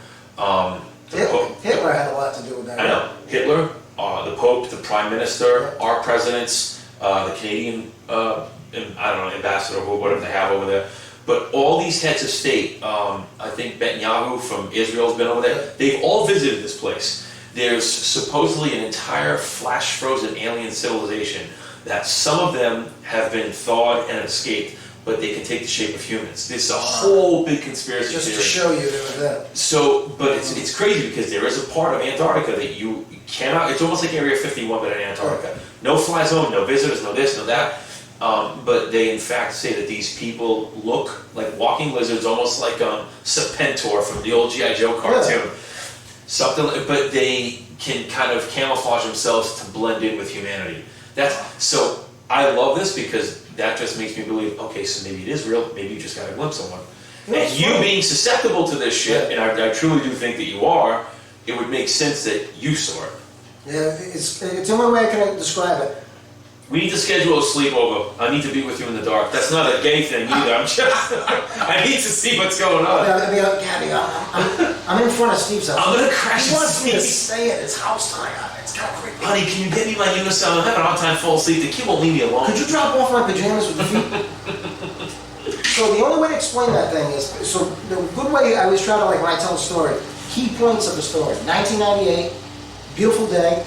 Hitler had a lot to do with that. I know. Hitler, the Pope, the Prime Minister, our presidents, the Canadian, ambassador, or whatever they have over there. But all these heads of state, I think Netanyahu from Israel's been over there, they've all visited this place. There's supposedly an entire flash-frozen alien civilization that some of them have been thawed and escaped, but they can take the shape of humans. This is a whole big conspiracy theory. Just to show you they were there. So, but it's crazy because there is a part of Antarctica that you cannot, it's almost like Area 51 but in Antarctica. No fly zone, no visitors, no this, no that. But they in fact say that these people look like walking lizards, almost like Serpentor from the old G.I. Joe cartoon. Yeah. Something, but they can kind of camouflage themselves to blend in with humanity. So I love this because that just makes me believe, okay, so maybe it is real, maybe you just got a glimpse of one. And you being susceptible to this shit, and I truly do think that you are, it would make sense that you saw it. Yeah, it's the only way I can describe it. We need to schedule a sleepover. I need to be with you in the dark. That's not a gay thing either. I'm just, I need to see what's going on. Gabby, I'm in front of Steve's house. I'm gonna crash He wants me to Steve. stay at his house tonight. It's kind of creepy. Honey, can you get me my unisom? I'm having a hard time falling asleep. The kid won't leave me alone. Could you drop off my pajamas with your feet? So the only way to explain that thing is, so the good way I always try to, like when I tell a story, key points of the story. 1998, beautiful day.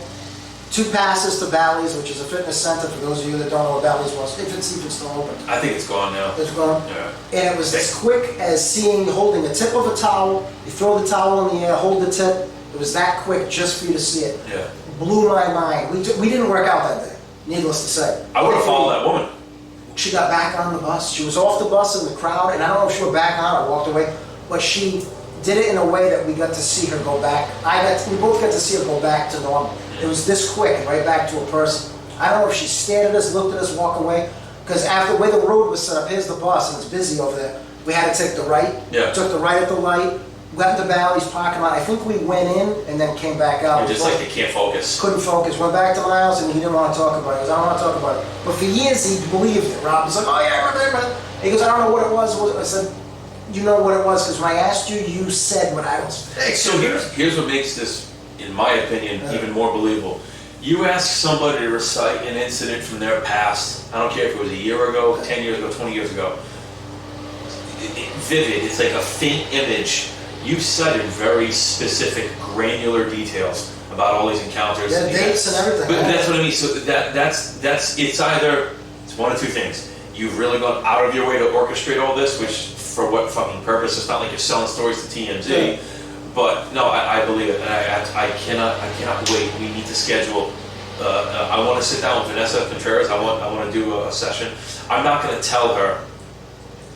2 passes to Bally's, which is a fitness center for those of you that don't know what Bally's was, if it's even still open. I think it's gone now. It's gone. Yeah. And it was as quick as holding the tip of a towel, you throw the towel in the air, hold the tip, it was that quick just for you to see it. Yeah. Blew my mind. We didn't work out that day, needless to say. I would have followed that woman. She got back on the bus. She was off the bus in the crowd, and I don't know if she went back on or walked away, but she did it in a way that we got to see her go back. We both got to see her go back to normal. It was this quick and right back to a person. I don't know if she stared at us, looked at us, walk away, because after the way the road was set up, here's the bus, and it's busy over there. We had to take the right. Yeah. Took the right at the light, went to Bally's parking lot. I think we went in and then came back out. You're just like they can't focus. Couldn't focus. Went back to Miles and he didn't want to talk about it. He goes, I don't want to talk about it. But for years he believed it. Rob was like, oh yeah, I remember. He goes, I don't know what it was. I said, you know what it was, because when I asked you, you said what I was thinking. So here's what makes this, in my opinion, even more believable. You ask somebody to recite an incident from their past, I don't care if it was a year ago, 10 years ago, 20 years ago, vivid, it's like a faint image. You've cited very specific, granular details about all these encounters. Yeah, dates and everything. But that's what I mean, so it's either, it's one of two things. You've really gone out of your way to orchestrate all this, which, for what fucking purpose? It's not like you're selling stories to TMZ. Yeah. But no, I believe it, and I cannot wait. We need to schedule. I want to sit down with Vanessa Contreras. I want to do a session. I'm not going to tell her.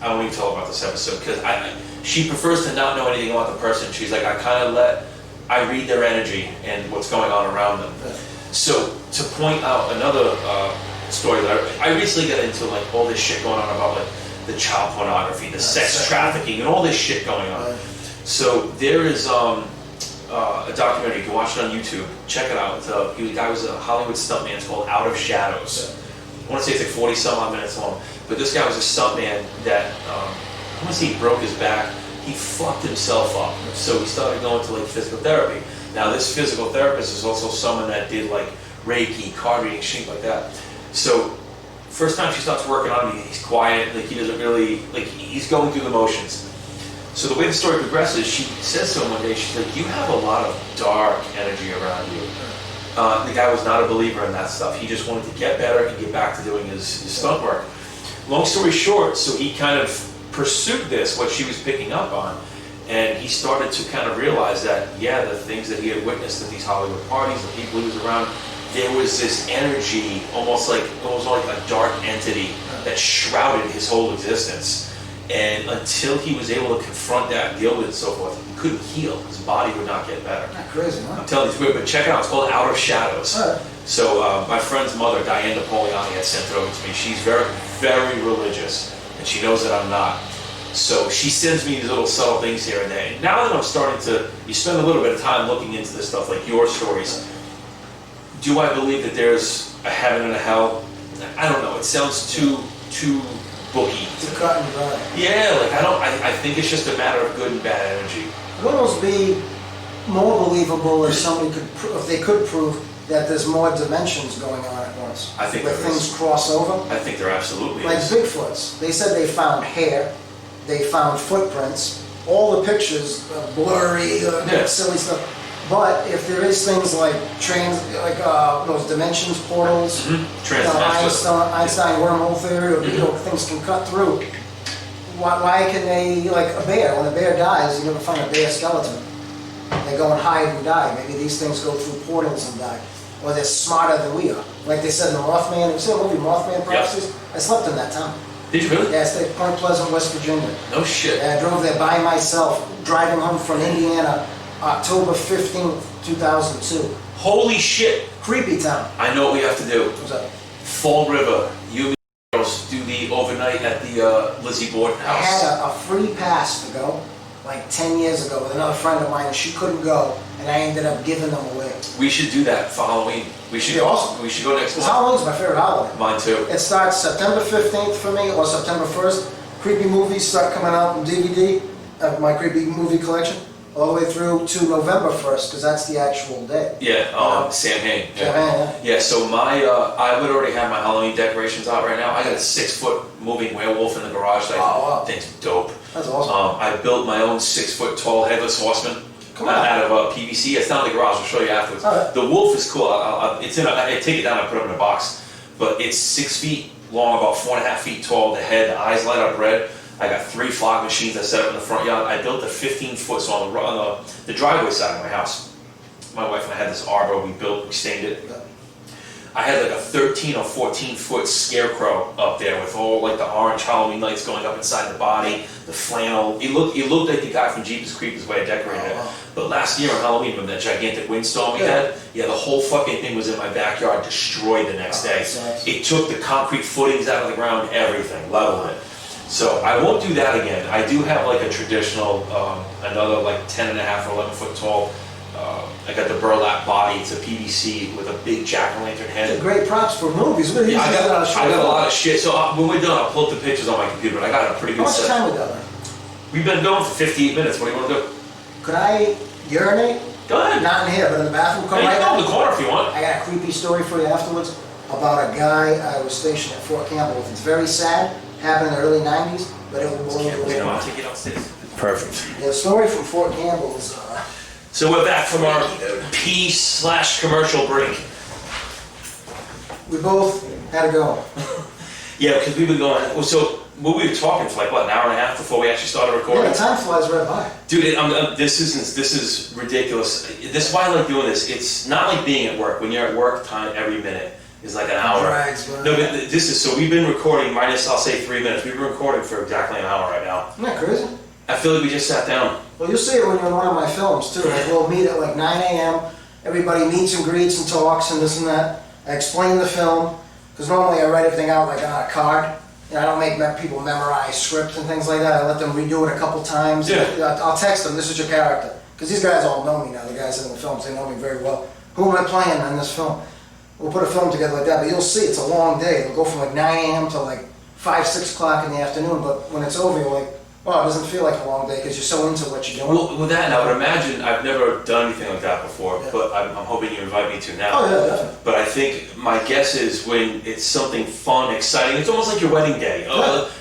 I won't even tell her about this episode because she prefers to not know anything about the person. She's like, I read their energy and what's going on around them. Yeah. So to point out another story that I recently got into, like all this shit going on about like the child pornography, the sex trafficking, and all this shit going on. So there is a documentary, you can watch it on YouTube, check it out. The guy was a Hollywood stuntman, it's called Out of Shadows. I want to say it's like 40 some odd minutes long, but this guy was a stuntman that, I want to say he broke his back, he fucked himself up, so he started going to like physical therapy. Now this physical therapist is also someone that did like Reiki, card reading, shit like that. So first time she starts working on him, he's quiet, like he doesn't really, like he's going through the motions. So the way the story progresses, she says to him one day, she's like, you have a lot of dark energy around you. The guy was not a believer in that stuff. He just wanted to get better and get back to doing his stunt work. Long story short, so he kind of pursued this, what she was picking up on, and he started to kind of realize that, yeah, the things that he had witnessed at these Hollywood parties, the people he was around, there was this energy, almost like a dark entity that shrouded his whole existence. And until he was able to confront that, deal with it and so forth, he couldn't heal. His body would not get better. Not crazy, huh? I'm telling you, it's weird, but check it out. It's called Out of Shadows. All right. So my friend's mother, Diane Napoleoni, had sent it over to me. She's very, very religious, and she knows that I'm not. So she sends me these little subtle things here and there. And now that I'm starting to, you spend a little bit of time looking into this stuff, like your stories. Do I believe that there's a heaven and a hell? I don't know. It sounds too booky. To cut and dry. Yeah, like I think it's just a matter of good and bad energy. It would almost be more believable if somebody could, if they could prove that there's more dimensions going on at once. I think where there things is. cross over. I think there absolutely Like is. Bigfoots. They said they found hair, they found footprints, all the pictures are blurry, Yeah. silly stuff. But if there is things like those dimensions, portals, Einstein wormhole theory, or things can cut through, why can they, like a bear, when a bear dies, you never find a bear skeleton. They go and hide and die. Maybe these things go through portals and die. Or they're smarter than we are. Like they said in the Mothman, you see the movie Mothman Prophecies? I slept in that town. Did you really? Yeah, I stayed at Point Pleasant, West Virginia. No shit. Yeah, I drove there by myself, driving home from Indiana, October 15th, 2002. Holy shit. Creepy town. I know what we have to do. What's up? Fall River. You and the girls do the overnight at the Lizzie Borden I house. had a free pass to go, like 10 years ago, with another friend of mine, and she couldn't go, and I ended up giving them away. We should do that for Halloween. We should Be awesome. We should go next Because month. Halloween's my favorite holiday. Mine too. It starts September 15th for me, or September 1st. Creepy movies start coming out on DVD of my creepy movie collection, all the way through to November 1st, because that's the actual day. Yeah, Sam Hain. Yeah, so I would already have my Halloween decorations out right now. I got a 6-foot moving werewolf in the garage that wow. I think's dope. That's awesome. I built my own 6-foot tall headless horseman out of PVC. It's down in the garage. I'll show you afterwards. Right. The wolf is cool. It's in. I take it down. I put it in a box, but it's 6 feet long, about 4.5 feet tall. The head, the eyes light up red. I got 3 fog machines I set up in the front yard. I built a 15-foot, so on the driveway side of my house. My wife and I had this arbor we stained it. I had like a 13 or 14-foot scarecrow up there with all like the orange Halloween lights going up inside the body, the flannel. It looked like the guy from Jeepers Creepers way I decorated it. But last year on Halloween, remember that gigantic windstorm we had? Yeah, the whole fucking thing was in my backyard, destroyed the next day. It took the concrete footings out of the ground, everything, leveled it. So I won't do that again. I do have like a traditional, another like 10.5 or 11 foot tall. I got the burlap body. It's a PVC with a big jack-o'-lantern head. They're great props for movies. What Yeah, I got a lot of shit. So when we're done, I'll pull up the pictures on my computer. But I got a pretty How good much set. time we got? We've been going for 58 minutes. What do you want to do? Could I urinate? Go ahead. Not in here, but in the bathroom. Come Hey, you right can go in now. the corner if you want. I got a creepy story for you afterwards about a guy I was stationed at Fort Campbell with. It's very sad. Happened in the early 90s, but it will blow you I'll away. take it upstairs. Perfect. The story from Fort Campbell is, So we're back from our P/commercial break. we both had to go. Yeah, because we've been going. So we were talking for like what, an hour and a half before we actually started recording. Yeah, the time flies right by. Dude, this is ridiculous. This is why I like doing this. It's not like being at work. When you're at work, time every minute is like an hour. Drags, man. No, but this is so we've been recording minus I'll say 3 minutes. We've been recording for exactly an hour right now. Isn't that crazy? I feel like we just sat down. Well, you'll see it when you're in one of my films, too. Like, we'll meet at like 9 a.m. Everybody meets and greets and talks and this and that. I explain the film, because normally I write everything out like on a card. You know, I don't make people memorize scripts and things like that. I let them redo it a couple times. Yeah. I'll text them, this is your character. Because these guys all know me now, the guys in the films, they know me very well. Who am I playing in this film? We'll put a film together like that, but you'll see it's a long day. It'll go from like 9 a.m. to like 5, 6 o'clock in the afternoon, but when it's over, you're like, well, it doesn't feel like a long day because you're so into what you're doing. Well, with that, and I would imagine I've never done anything like that before, Yeah. but I'm hoping you invite me to now. Oh, yeah, definitely. But I think my guess is when it's something fun, exciting, it's almost like your wedding day.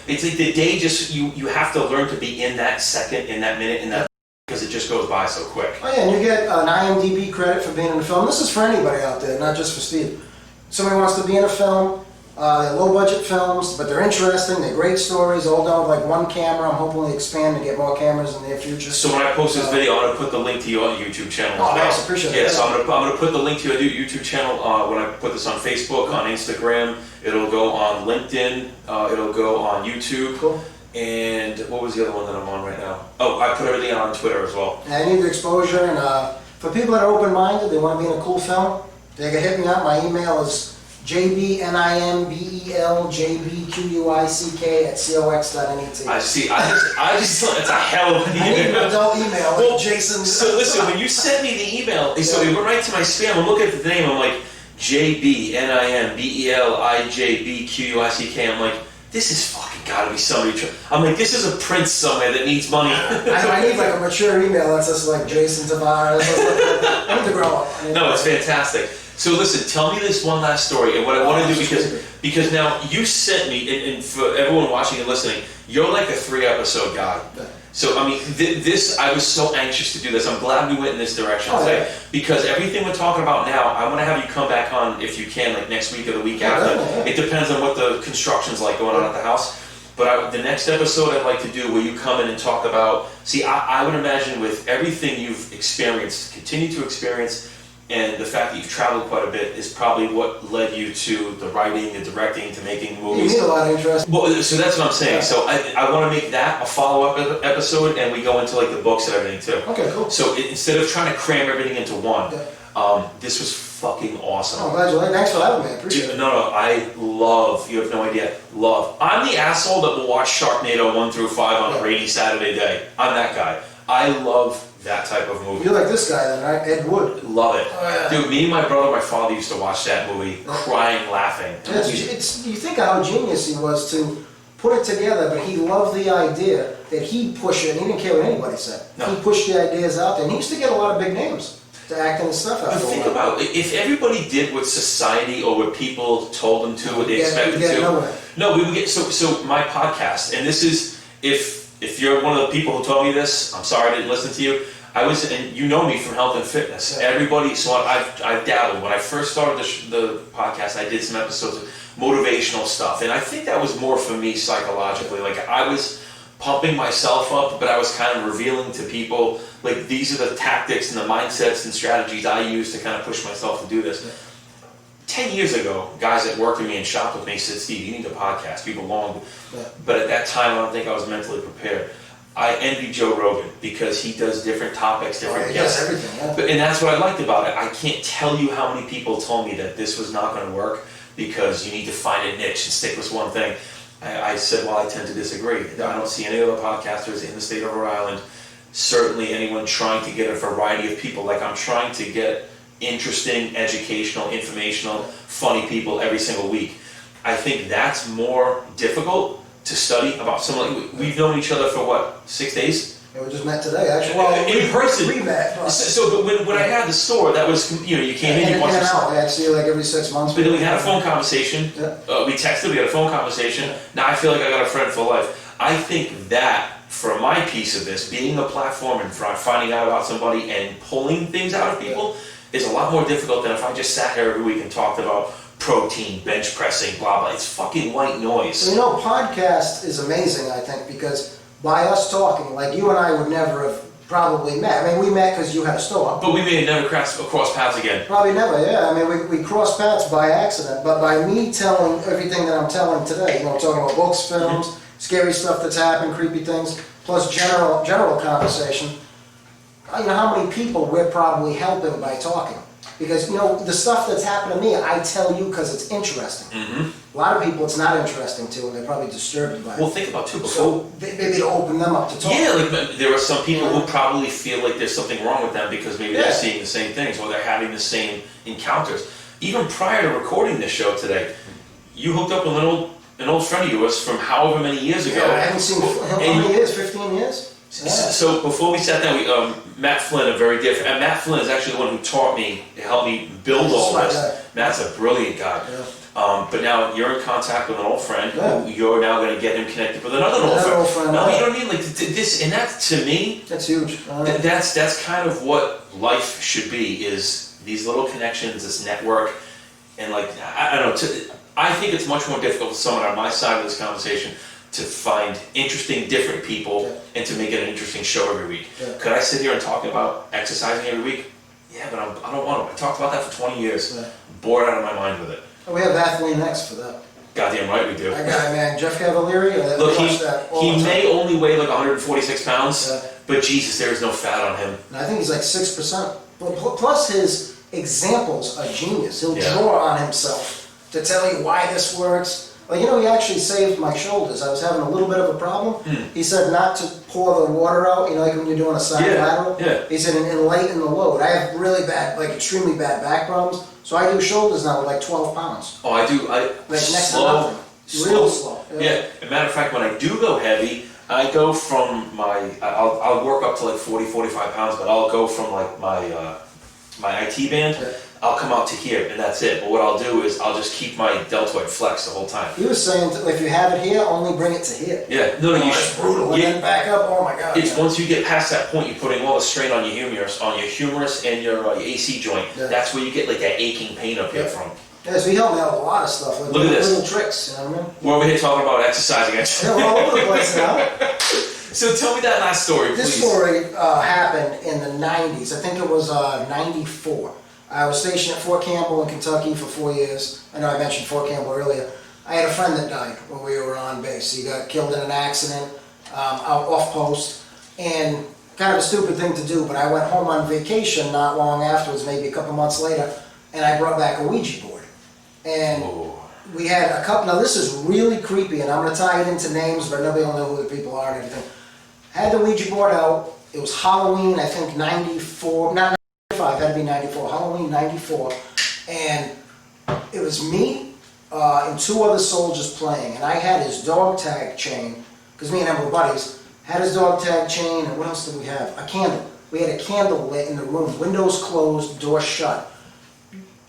It's like the day just, you have to learn to be in that second, in that minute, in that because it just goes by so quick. Oh yeah, and you get an IMDb credit for being in the film. This is for anybody out there, not just for Steve. Somebody wants to be in a film, they're low-budget films, but they're interesting, they're great stories, all done with like one camera. I'm hoping to expand and get more cameras in the near future. So when I post this video, I'm going to put the link to your YouTube channel as well. Nice, appreciate it. Yeah, so I'm going to put the link to your YouTube channel when I put this on Facebook, on Instagram. It'll go on LinkedIn, it'll go on YouTube. Cool. And what was the other one that I'm on right now? Oh, I put everything on Twitter as well. And I need the exposure, and for people that are open-minded, they want to be in a cool film, they can hit me up. My email is jbnimbelJBQUICK@cox.net. I see. I just it's a hell of an I need an email. adult email, Well, like Jason. So listen, when you sent me the email, so it went right to my spam. I'm looking at the name. I'm like JBNIMBELIJBQUICK. I'm like, this is fucking gotta be somebody. I'm like, this is a prince somewhere that needs money. I need like a mature email that's just like Jason Tavares. I need to grow up. No, it's fantastic. So listen, tell me this one last story, and what I want to do, because now you sent me, and for everyone watching and listening, you're like a 3-episode guy. So I mean, this I was so anxious to do this. I'm glad we went in this direction today, because everything we're talking about now, I want to have you come back on if you can, like next week or the week after. It depends on what the construction's like going on at the house. But the next episode I'd like to do where you come in and talk about. See, I would imagine with everything you've experienced, continue to experience. And the fact that you've traveled quite a bit is probably what led you to the writing, the directing, to making movies. You need a lot of interest. Well, so that's what I'm saying. Yeah. So I want to make that a follow-up episode, and we go into like the books and everything too. Okay, cool. So instead of trying to cram everything into one, this was fucking awesome. Oh, glad you like. Thanks for having me. I appreciate it. No, I love. You have no idea. Love. I'm the asshole that will watch Sharknado 1 through 5 on a rainy Saturday day. I'm that guy. I love that type of movie. You're like this guy then, right? Ed Wood. Love it. Oh, yeah. Dude, me and my brother, my father used to watch that movie, crying, laughing. You think of how genius he was to put it together, but he loved the idea that he'd push it, and he didn't care what anybody said. No. He pushed the ideas out there, and he used to get a lot of big names to act in his stuff out But there. think about it, if everybody did what society or what people told them to, what they expected to. Nowhere. No, we would get, so my podcast, and this is, if you're one of the people who told me this, I'm sorry I didn't listen to you. I was, and you know me from health and fitness. Yeah. Everybody, so I've dabbled. When I first started the podcast, I did some episodes of motivational stuff, and I think that was more for me psychologically. Like I was pumping myself up, but I was kind of revealing to people, like these are the tactics and the mindsets and strategies I use to kind of push myself to do this. Yeah. 10 years ago, guys that worked with me and shopped with me said, Steve, you need a podcast. You belong. Yeah. But at that time, I don't think I was mentally prepared. I envy Joe Rogan because he does different topics, different guests. Yes, everything, yeah. And that's what I liked about it. I can't tell you how many people told me that this was not going to work because you need to find a niche and stick with one thing. I said, well, I tend to disagree. I don't see any other podcasters in the state of Rhode Island, certainly anyone trying to get a variety of people. Like I'm trying to get interesting, educational, informational, funny people every single week. I think that's more difficult to study about someone. Like, we've known each other for what, 6 days? Yeah, we just met today, actually. Well, in person. We met. But But when I had the store, that was, you came in, you watched the store. I'd see you like every 6 months. But then we had a phone conversation. Yeah. We texted, we had a phone conversation. Yeah. Now I feel like I got a friend for life. I think that, for my piece of this, being a platform and finding out about somebody and pulling things out of people is a lot more difficult than if I just sat here every week and talked about protein, bench pressing, blah, blah. It's fucking white noise. You know, podcast is amazing, I think, because by us talking, like you and I would never have probably met. I mean, we met because you had a store. But we may have never cross paths again. Probably never, yeah. I mean, we crossed paths by accident, but by me telling everything that I'm telling today, you know, talking about books, films, scary stuff that's happened, creepy things, plus general conversation, you know how many people we're probably helping by talking. Because, you know, the stuff that's happened to me, I tell you because it's interesting. A lot of people it's not interesting to, and they're probably disturbed by it. Well, think about too, before... So maybe to open them up to talk. Yeah, like there are some people who probably feel like there's something wrong with them because maybe they're seeing the same things or they're having the same encounters. Even prior to recording this show today, you hooked up with an old friend of yours from however many years ago. Yeah, I haven't seen him how many years? 15 years? Yeah. So before we sat down, Matt Flynn, a very different, and Matt Flynn is actually the one who taught me, helped me build all this. Matt's a brilliant guy. Yeah. But now you're in contact with an old friend. Yeah. You're now going to get him connected with another old friend. No, yeah. you know what I mean? Like this, and that to me, That's huge. that's kind of what life should be. Is these little connections, this network, and like I don't know. I think it's much more difficult for someone on my side of this conversation to find interesting, different people, and to make it an interesting show every week. Yeah. Could I sit here and talk about exercising every week? Yeah, but I don't want to. I talked about that for 20 years. Yeah. Bored out of my mind with it. We have Athlete Next for that. Goddamn right we do. That guy, man, Jeff Cavalieri. Look, he may only weigh like 146 pounds, Yeah. but Jesus, there is no fat on him. And I think he's like 6%. Plus his examples are genius. He'll Yeah. draw on himself to tell you why this works. Like, he actually saved my shoulders. I was having a little bit of a problem. He said not to pour the water out, like when you're doing a side lateral. Yeah. He said, and lighten the load. I have really bad, like extremely bad back problems. So I do shoulders now with like 12 pounds. Oh, I do. Like next to slow, nothing. Real slow. Yeah. As a matter of fact, when I do go heavy, I go from I'll work up to like 40, 45 pounds, but I'll go from like my IT band, Yeah. I'll come out to here, and that's it. But what I'll do is I'll just keep my deltoid flexed the whole time. He was saying if you have it here, only bring it to here. Yeah, no, you It's brutal. And then back up, oh my God. It's once you get past that point, you're putting all the strain on your humerus and your AC joint. Yeah. That's where you get like that aching pain up here from. Yeah, so he helped me out with a lot of stuff. Like Look at this. Little tricks, you know what I mean? We're over here talking about exercising. Yeah, we're all over the place now. So tell me that last story, please. This story happened in the 90s. I think it was 94. I was stationed at Fort Campbell in Kentucky for 4 years. I know I mentioned Fort Campbell earlier. I had a friend that died when we were on base. He got killed in an accident out off post. And kind of a stupid thing to do, but I went home on vacation not long afterwards, maybe a couple months later, and I brought back a Ouija board. And we had a couple, now this is really creepy, and I'm going to tie it into names, but nobody will know who the people are and everything. Had the Ouija board out. It was Halloween, I think 94, not 95, had to be 94, Halloween 94. And it was me and two other soldiers playing, and I had his dog tag chain, because me and him were buddies, had his dog tag chain, and what else did we have? A candle. We had a candle lit in the room, windows closed, door shut.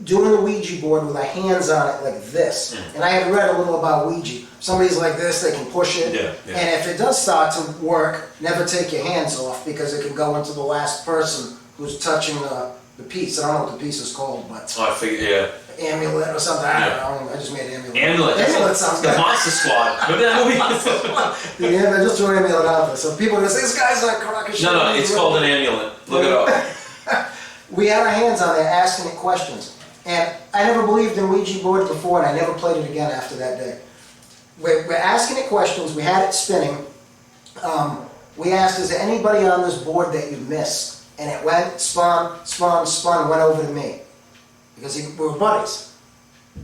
Doing the Ouija board with our hands on it like this. And I had read a little about Ouija. Somebody's like this, they can push it. Yeah. And if it does start to work, never take your hands off because it can go into the last person who's touching the piece. I don't know what the piece is called, but Oh, I figured, yeah. amulet or something. I don't know. I just made amulet. Amulet. Amulet sounds The good. Monster Squad. Remember that movie? Yeah, I just threw amulet out there. So people are going to say, this guy's not correct. No, it's called an amulet. Look it up. We had our hands on there asking it questions. And I never believed in Ouija boards before, and I never played it again after that day. We're asking it questions. We had it spinning. We asked, is there anybody on this board that you missed? And it went, spun, went over to me. Because we were buddies.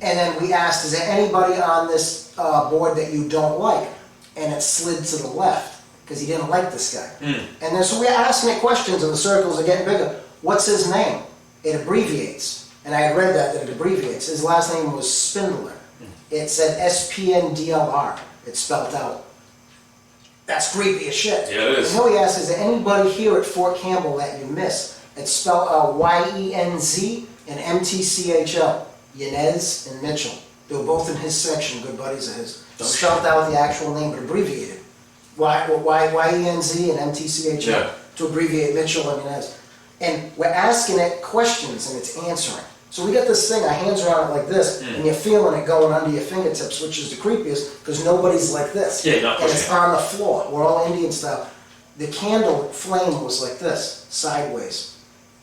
And then we asked, is there anybody on this board that you don't like? And it slid to the left, because he didn't like this guy. And then so we're asking it questions, and the circles are getting bigger. What's his name? It abbreviates. And I had read that it abbreviates. His last name was Spindler. It said SPNDLR. It's spelled out. That's creepy as shit. Yeah, it is. And then we asked, is there anybody here at Fort Campbell that you missed? It's spelled out YENZ and MTCHL. Yanez and Mitchell. They were both in his section, good buddies of his. Spelled out the actual name, but abbreviated. YENZ and MTCHL to abbreviate Mitchell and Yanez. And we're asking it questions and it's answering. So we got this thing, our hands are on it like this, and you're feeling it going under your fingertips, which is the creepiest, because nobody's like this. Yeah, not and pushing. it's on the floor. We're all Indian style. The candle flame was like this, sideways.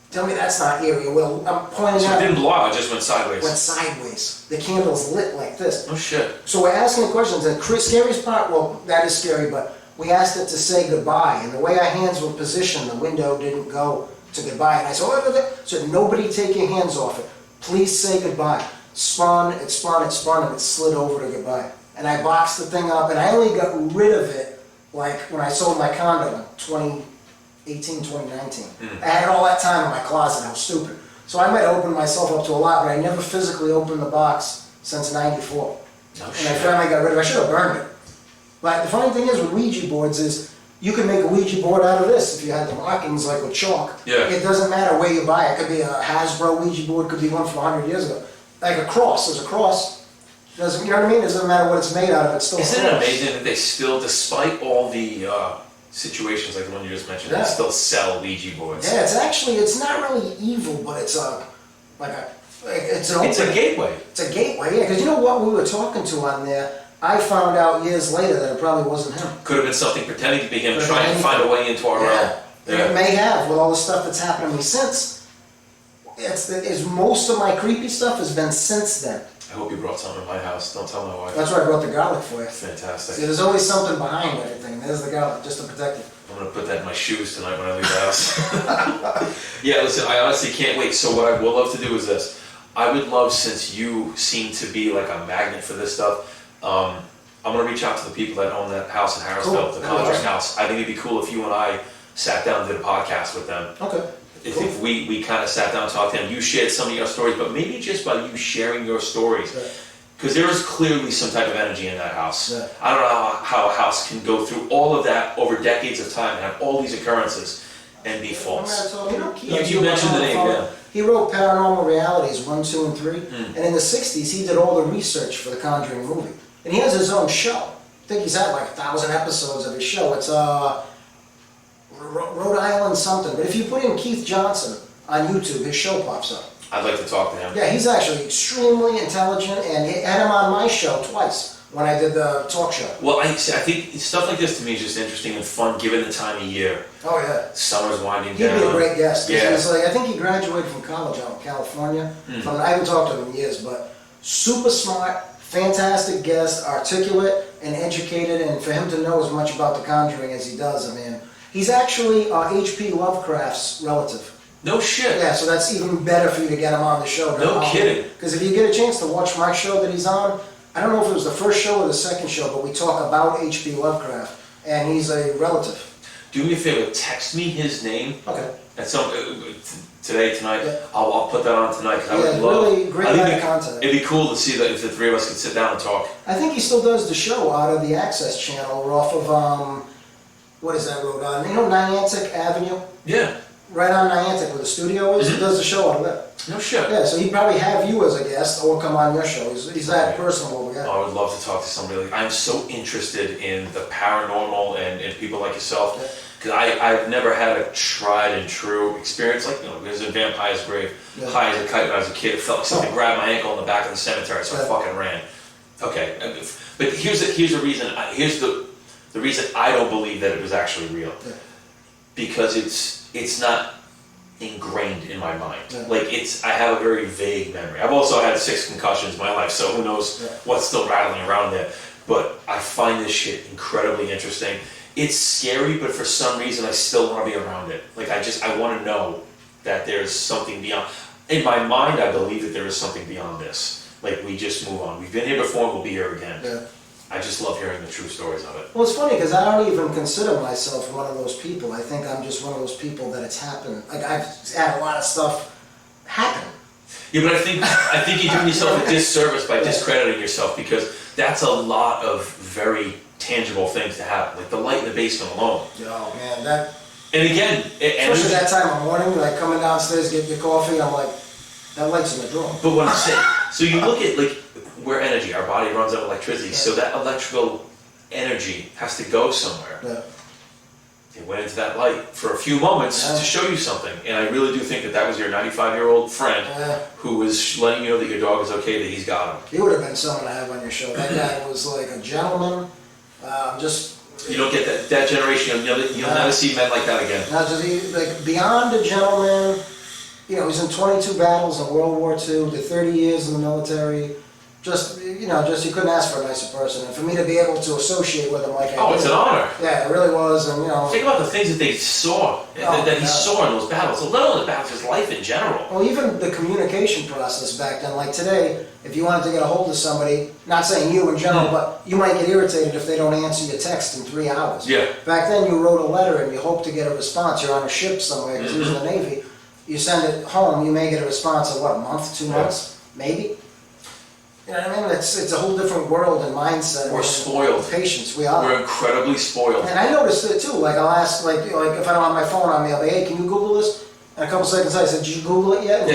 Tell me that's not eerie. Well, I'm pointing So it out. didn't blow out, it just went sideways. Went sideways. The candle's lit like this. Oh shit. So we're asking the questions, and the scariest part, well, that is scary, but we asked it to say goodbye, and the way our hands were positioned, the window didn't go to goodbye. And I said, so nobody take your hands off it. Please say goodbye. It spun, and it slid over to goodbye. And I boxed the thing up, and I only got rid of it like when I sold my condo in 2018, 2019. I had all that time in my closet. I was stupid. So I might have opened myself up to a lot, but I never physically opened the box since '94. No And shit. I finally got rid of it. I should have burned it. But the funny thing is with Ouija boards is, you can make a Ouija board out of this if you had the markings like with chalk. Yeah. It doesn't matter where you buy it. It could be a Hasbro Ouija board, could be one from 100 years ago. Like a cross, there's a cross. Doesn't, you know what I mean? Doesn't matter what it's made out of, it's still. Isn't it amazing that they still, despite all the situations like the one you just mentioned, Yeah. they still sell Ouija boards? Yeah, it's not really evil, but it's it's an It's a opening. gateway. It's a gateway, yeah, because you know what we were talking to on there? I found out years later that it probably wasn't him. Could have been something pretending to be him, Could have trying been to find a way into our realm. And it may have, with all the stuff that's happened to me since. Most of my creepy stuff has been since then. I hope you brought something to my house. Don't tell my wife. That's why I brought the garlic for you. Fantastic. See, there's always something behind everything. There's the garlic, just to protect it. I'm gonna put that in my shoes tonight when I leave the house. Yeah, listen, I honestly can't wait. So what I would love to do is this. I would love, since you seem to be like a magnet for this stuff, I'm gonna reach out to the people that own that house in Harrisville, Cool. the Conjuring House. I think it'd be cool if you and I sat down and did a podcast with them. Okay. If we kind of sat down and talked to them, you shared some of your stories, but maybe just by you sharing your stories. Yeah. Because there is clearly some type of energy in that house. Yeah. I don't know how a house can go through all of that over decades of time and have all these occurrences and be false. You mentioned the name, yeah. He wrote Paranormal Realities 1, 2, and 3. Mm. And in the 60s, he did all the research for the Conjuring movie. And he has his own show. I think he's had like 1,000 episodes of his show. It's Rhode Island something. But if you put in Keith Johnson on YouTube, his show pops up. I'd like to talk to him. Yeah, he's actually extremely intelligent, and I had him on my show twice when I did the talk show. Well, I think stuff like this to me is just interesting and fun given the time of year. Oh yeah. Summer's winding He'd down. be a great guest. Yeah. He's like, I think he graduated from college out in California. I haven't talked to him in years, but super smart, fantastic guest, articulate and educated, and for him to know as much about The Conjuring as he does, I mean, he's actually H.P. Lovecraft's relative. No shit. Yeah, so that's even better for you to get him on the show. No kidding. Because if you get a chance to watch my show that he's on, I don't know if it was the first show or the second show, but we talk about H.P. Lovecraft, and he's a relative. Do me a favor, text me his name. Okay. At some today, tonight. Yeah. I'll put that on tonight because I Yeah, would love. really great I think guy to contact. It'd be cool to see that if the three of us could sit down and talk. I think he still does the show out of the Access Channel, or off of, what is that road on? You know Niantic Avenue? Yeah. Right on Niantic where the studio is, he does the show out of there. No shit. Yeah, so he'd probably have you as a guest or come on your show. He's that personable guy. I would love to talk to somebody like. I'm so interested in the paranormal and people like yourself. Yeah. Because I've never had a tried and true experience like, there's a vampire's grave, Yeah. high as a kite when I was a kid. It felt like something grabbed my ankle in the back of the cemetery, so I Yeah. fucking ran. Okay, but here's the reason. Here's the reason I don't believe that it was actually real. Yeah. Because it's not ingrained in my mind. Yeah. Like I have a very vague memory. I've also had 6 concussions in my life, so who knows what's still rattling around there. But I find this shit incredibly interesting. It's scary, but for some reason I still want to be around it. Like I want to know that there's something beyond. In my mind, I believe that there is something beyond this. Like we just move on. We've been here before and we'll be here again. Yeah. I just love hearing the true stories of it. Well, it's funny because I don't even consider myself one of those people. I think I'm just one of those people that it's happened. Like I've had a lot of stuff happen. Yeah, but I think you're doing yourself a disservice by discrediting yourself, because that's a lot of very tangible things to happen. Like the light in the basement alone. Oh man, that. And again, Especially that time of morning, like coming downstairs, getting your coffee, I'm like, that light's in the drawer. But what I'm saying, so you look at like we're energy, our body runs on electricity, so that electrical energy has to go somewhere. Yeah. It went into that light for a few moments to show you something, and I really do think that was your 95-year-old friend who was letting you know that your dog is okay, that he's got him. He would have been someone to have on your show. That guy was like a gentleman, You don't get that generation. You'll never see men like that again. Not just like beyond a gentleman. You know, he's in 22 battles in World War II, did 30 years in the military. Just you couldn't ask for a nicer person. And for me to be able to associate with him like I did. It's an honor. Yeah, it really was. And think about the things that they saw, that he saw in those battles. Let alone the battles, his life in general. Well, even the communication process back then, like today, if you wanted to get a hold of somebody, not saying you in general, but you might get irritated if they don't answer your text in 3 hours. Yeah. Back then, you wrote a letter and you hoped to get a response. You're on a ship somewhere because he was in the Navy. You send it home, you may get a response in what, a month, 2 months, maybe. You know what I mean? It's a whole different world and mindset. We're spoiled. Patience, we are. We're incredibly spoiled. And I noticed it too. Like I'll ask, like if I don't have my phone on me, I'll be, hey, can you Google this? And a couple seconds later, I said, did you Google it yet?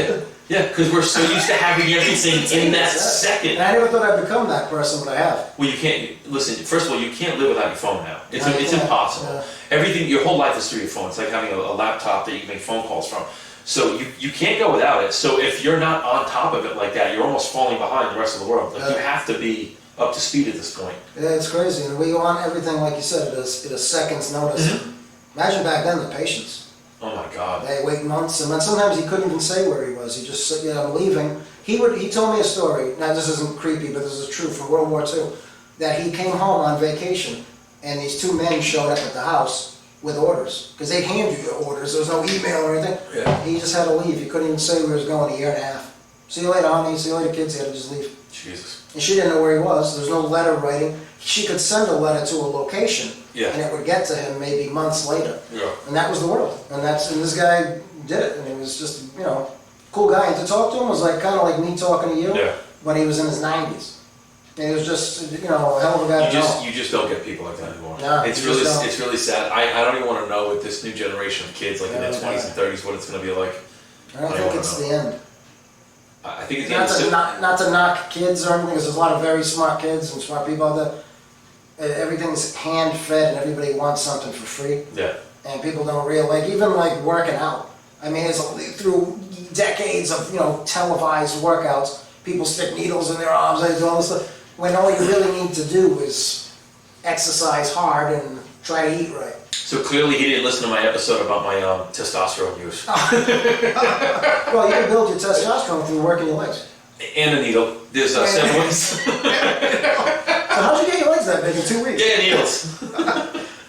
Yeah. Yeah, because we're so used to having everything in that second. And I never thought I'd become that person, but I have. Well, you can't, listen, first of all, you can't live without your phone now. It's No, you can't, impossible. yeah. Everything, your whole life is through your phone. It's like having a laptop that you can make phone calls from. So you can't go without it. So if you're not on top of it like that, you're almost falling behind the rest of the world. Like, you have to be up to speed at this point. Yeah, it's crazy. And we want everything, like you said, at a second's notice. Imagine back then the patience. Oh my God. They wait months, and then sometimes he couldn't even say where he was. He just said, I'm leaving. He told me a story, now this isn't creepy, but this is true, from World War II, that he came home on vacation, and these two men showed up at the house with orders, because they'd hand you the orders, there was no email or anything. Yeah. He just had to leave. He couldn't even say where he was going a year and a half. See you later, honey, see you later, kids, he had to just leave. Jesus. And she didn't know where he was, there was no letter writing. She could send a letter to a location, Yeah. and it would get to him maybe months later. Yeah. And that was the world. And this guy did it, and he was just, cool guy. And to talk to him was like kind of like me talking to you, Yeah. but he was in his 90s. And he was just, a hell of a guy to know. You just don't get people like that anymore. No, it's you just don't. it's really sad. I don't even want to know with this new generation of kids, like in their 20s and 30s, what it's going to be like. I don't think it's the end. I think it's the end. Not to knock kids or anything, because there's a lot of very smart kids and smart people out there. Everything's hand-fed, and everybody wants something for free. Yeah. And people don't realize, even like working out. I mean, it's through decades of, televised workouts, people stick needles in their arms, they do all this stuff, when all you really need to do is exercise hard and try to eat right. So clearly he didn't listen to my episode about my testosterone use. Well, you can build your testosterone through working your legs. And a needle. There's 7 ways. So how'd you get your legs that big in 2 weeks? Yeah, needles.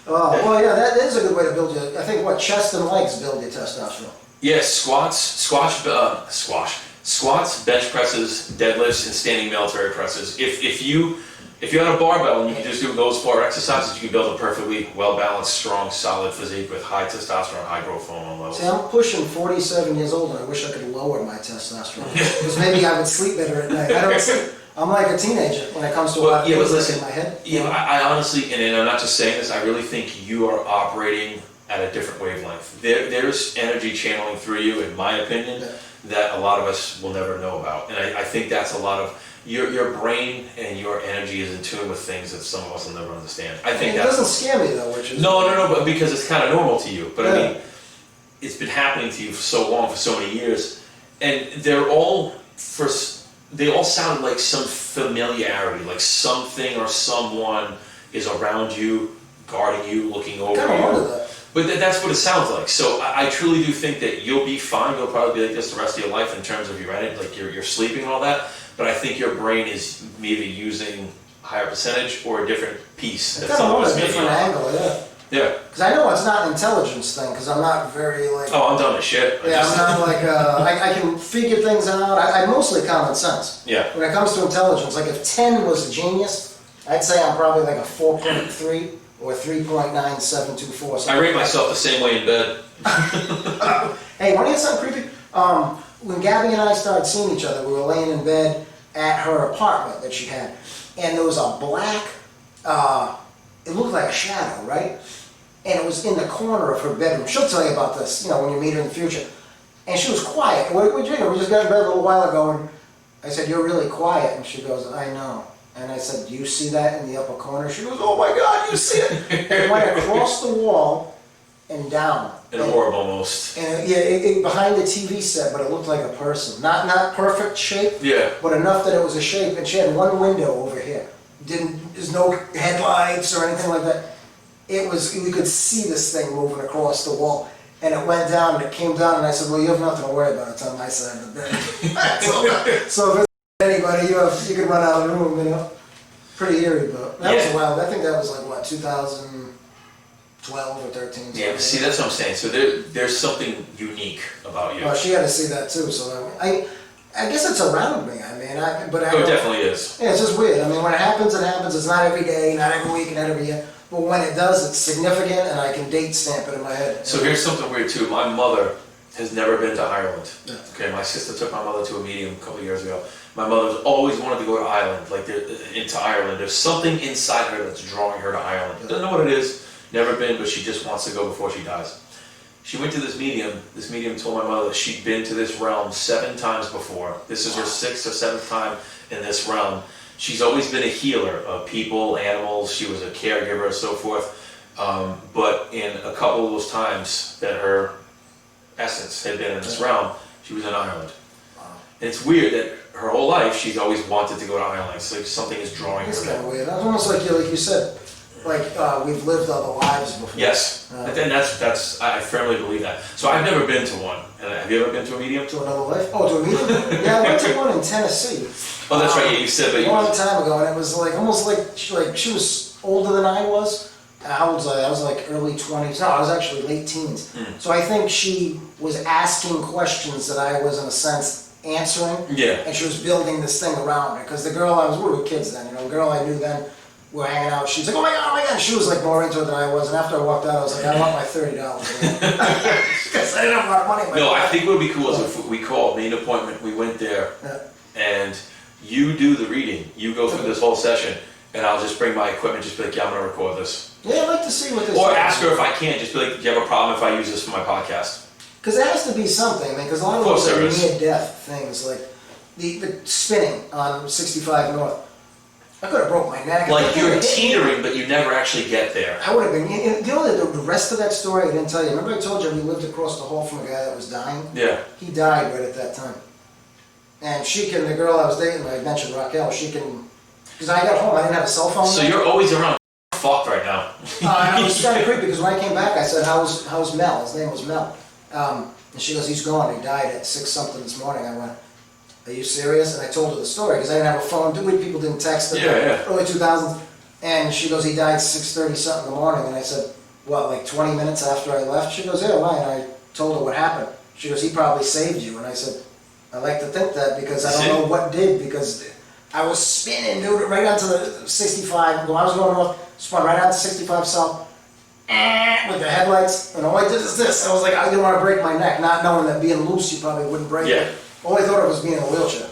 Oh, well, yeah, that is a good way to build your, I think, chest and legs build your testosterone. Yeah, squats, bench presses, deadlifts, and standing military presses. If you had a barbell and you can just do those 4 exercises, you can build a perfectly well-balanced, strong, solid physique with high testosterone, high growth hormone levels. See, I'm pushing 47 years old, and I wish I could lower my testosterone. Because maybe I would sleep better at night. I don't sleep. I'm like a teenager when it comes to what Yeah, but listen, in my head. Yeah, I honestly, and I'm not just saying this, I really think you are operating at a different wavelength. There's energy channeling through you, in my opinion, that a lot of us will never know about. And I think that's a lot of, your brain and your energy is in tune with things that some of us will never understand. I think it doesn't scare me though, which is... No, but because it's kind of normal to you. But I mean, it's been happening to you for so long, for so many years. And they all sound like some familiarity, like something or someone is around you, guarding you, looking over you. I kind of wonder that. But that's what it sounds like. So I truly do think that you'll be fine. You'll probably be like this the rest of your life in terms of your energy, like you're sleeping and all that. But I think your brain is maybe using a higher percentage or a different piece. I kind of want a different angle, yeah. Yeah. Because I know it's not an intelligence thing, because I'm not very like... Oh, I'm dumb as shit. I'm not like, I can figure things out. I'm mostly common sense. Yeah. When it comes to intelligence, like if 10 was a genius, I'd say I'm probably like a 4.3 or 3.9724. I rate myself the same way in bed. Hey, want to hear something creepy? When Gabby and I started seeing each other, we were laying in bed at her apartment that she had, and there was a black, it looked like a shadow, right? And it was in the corner of her bedroom. She'll tell you about this, when you meet her in the future. And she was quiet. We just got in bed a little while ago, and I said, "You're really quiet." And she goes, "I know." And I said, "Do you see that in the upper corner?" She goes, "Oh my God, you see it!" And it went across the wall and down. In a orb almost. And it behind the TV set, but it looked like a person. Not perfect shape, Yeah. but enough that it was a shape. And she had one window over here. There's no headlights or anything like that. We could see this thing moving across the wall. And it went down and it came down, and I said, "Well, you have nothing to worry about. It's on my side of the bed." So if it's anybody, you can run out of the room, Pretty eerie, but that was wild. I think that was like, what, 2012 or 13? Yeah, see, that's what I'm saying. So there's something unique about you. Well, she had to see that too, so I guess it's around me. It definitely is. Yeah, it's just weird. I mean, when it happens, it happens. It's not every day, not every week, not every year. But when it does, it's significant, and I can date stamp it in my head. So here's something weird too. My mother has never been to Ireland. Yeah. Okay, my sister took my mother to a medium a couple of years ago. My mother's always wanted to go to Ireland, into Ireland. There's something inside her that's drawing her to Ireland. Doesn't know what it is, never been, but she just wants to go before she dies. She went to this medium. This medium told my mother that she'd been to this realm 7 times before. This is her 6th or 7th time in this realm. She's always been a healer of people, animals. She was a caregiver, so forth. But in a couple of those times that her essence had been in this realm, she was in Ireland. And it's weird that her whole life she's always wanted to go to Ireland. It's like something is drawing her. It's kind of weird. It's almost like you said, we've lived other lives before. Yes, and then that's I firmly believe that. So I've never been to one. And have you ever been to a medium? To another life? Oh, to a medium? Yeah, I went to one in Tennessee. Oh, that's right. Yeah, you said, but a long time ago, and it was like almost like she was older than I was. How old was I? I was like early 20s. No, I was actually late teens. So I think she was asking questions that I was, in a sense, answering. Yeah. And she was building this thing around me. Because the girl we were kids then, the girl I knew then, we were hanging out. She's like, oh my God. And she was like more into it than I was. And after I walked out, I was like, I want my $30. Because I didn't have a lot of money in my No, I pocket. think what would be cool is if we called, made an appointment, we went there, and you do the reading. You go through this whole session, and I'll just bring my equipment, just be like, yeah, I'm going to record this. Yeah, I'd like to see what this Or is. ask her if I can, just be like, do you have a problem if I use this for my podcast? Because there has to be something, because a lot of course those there are is. near-death things, like the spinning on 65 North. I could have broke my neck. Like you're teetering, but you never actually get there. I would have been. The rest of that story I didn't tell you. Remember I told you we lived across the hall from a guy that was dying? Yeah. He died right at that time. And the girl I was dating, I mentioned Raquel, because I got home, I didn't have a cell phone. So you're always around fucked right now. And it was kind of creepy, because when I came back, I said, how's Mel? His name was Mel. And she goes, he's gone. He died at 6 something this morning. I went, are you serious? And I told her the story, because I didn't have a phone. People didn't text in the early 2000s. And she goes, he died 6:30 something in the morning. And I said, what, like 20 minutes after I left? She goes, yeah, why? And I told her what happened. She goes, he probably saved you. And I said, I like to think that, because I don't know what did, because I was spinning, dude, right onto the 65. When I was going north, spun right onto 65 south, with the headlights, and all I did is this. I was like, I didn't want to break my neck, not knowing that being loose, you probably wouldn't break it. All I thought it was being in a wheelchair.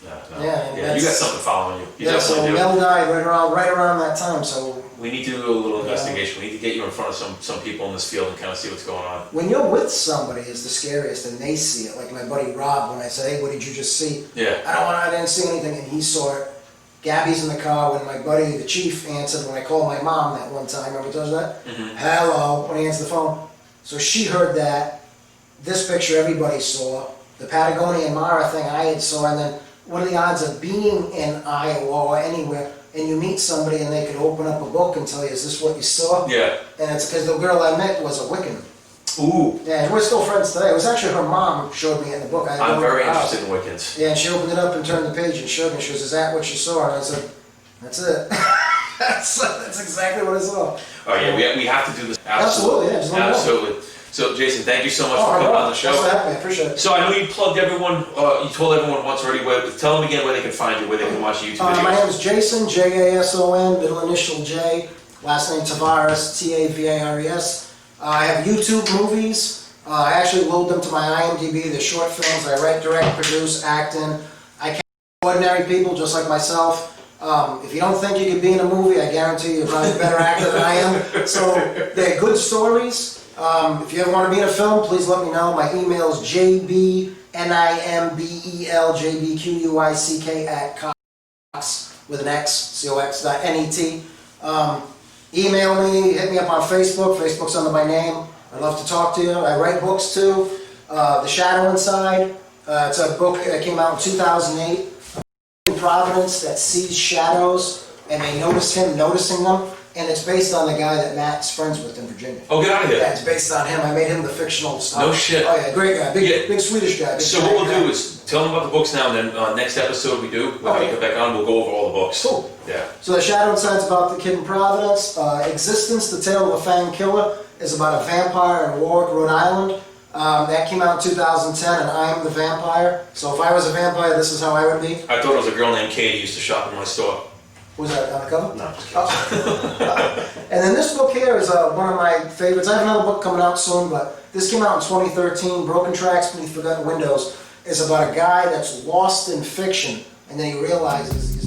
No. Yeah, You got something following you. You so definitely do. Mel died right around that time, so. We need to do a little investigation. We need to get you in front of some people in this field and kind of see what's going on. When you're with somebody, it's the scariest, and they see it. Like my buddy Rob, when I say, hey, what did you just see? Yeah. I didn't see anything, and he saw it. Gabby's in the car when my buddy, the chief, answered when I called my mom that one time. Remember I told you that? Hello, when he answered the phone. So she heard that. This picture everybody saw. The Patagonia and Mara thing I had saw, and then what are the odds of being in Iowa or anywhere, and you meet somebody and they could open up a book and tell you, is this what you saw? Yeah. And it's because the girl I met was a Wiccan. Ooh. Yeah, and we're still friends today. It was actually her mom who showed me in the book. I'm very interested in Wiccans. Yeah, and she opened it up and turned the page and showed me. She goes, is that what you saw? And I said, that's it. that's exactly what I saw. Oh yeah, we have to do this. Absolutely, yeah, just let me know. Absolutely. So Jason, thank you so much for coming on the show. Thanks for having me, I appreciate it. So I know you plugged everyone, you told everyone once already, tell them again where they can find you, where they can watch your YouTube videos. My name is Jason, Jason, middle initial J, last name Tavares, Tavares. I have YouTube movies. I actually load them to my IMDb. They're short films. I write, direct, produce, act in. I can't ordinary people just like myself. If you don't think you could be in a movie, I guarantee you're probably a better actor than I am. So they're good stories. If you ever want to be in a film, please let me know. My email is jbnimbelJBQUICK@cox with an X, cox.net. Email me, hit me up on Facebook. Facebook's under my name. I'd love to talk to you. I write books too. The Shadow Inside. It's a book that came out in 2008. In Providence that sees shadows and they notice him noticing them. And it's based on the guy that Matt's friends with in Virginia. Oh, get out of here. Yeah, it's based on him. I made him the fictional star. No shit. Oh yeah, great guy. Big Swedish guy. So what we'll do is tell them about the books now, and then next episode we do, when we get back on, we'll go over all the books. Cool. Yeah. So The Shadow Inside's about the kid in Providence. Existence, the Tale of a Fang Killer, is about a vampire in Warwick, Rhode Island. That came out in 2010, and I am the vampire. So if I was a vampire, this is how I would be. I thought it was a girl named Katie who used to shop in my store. Was that on the cover? No, just kidding. And then this book here is one of my favorites. I have another book coming out soon, but this came out in 2013, Broken Tracks Beneath Forgotten Windows. It's about a guy that's lost in fiction, and then he realizes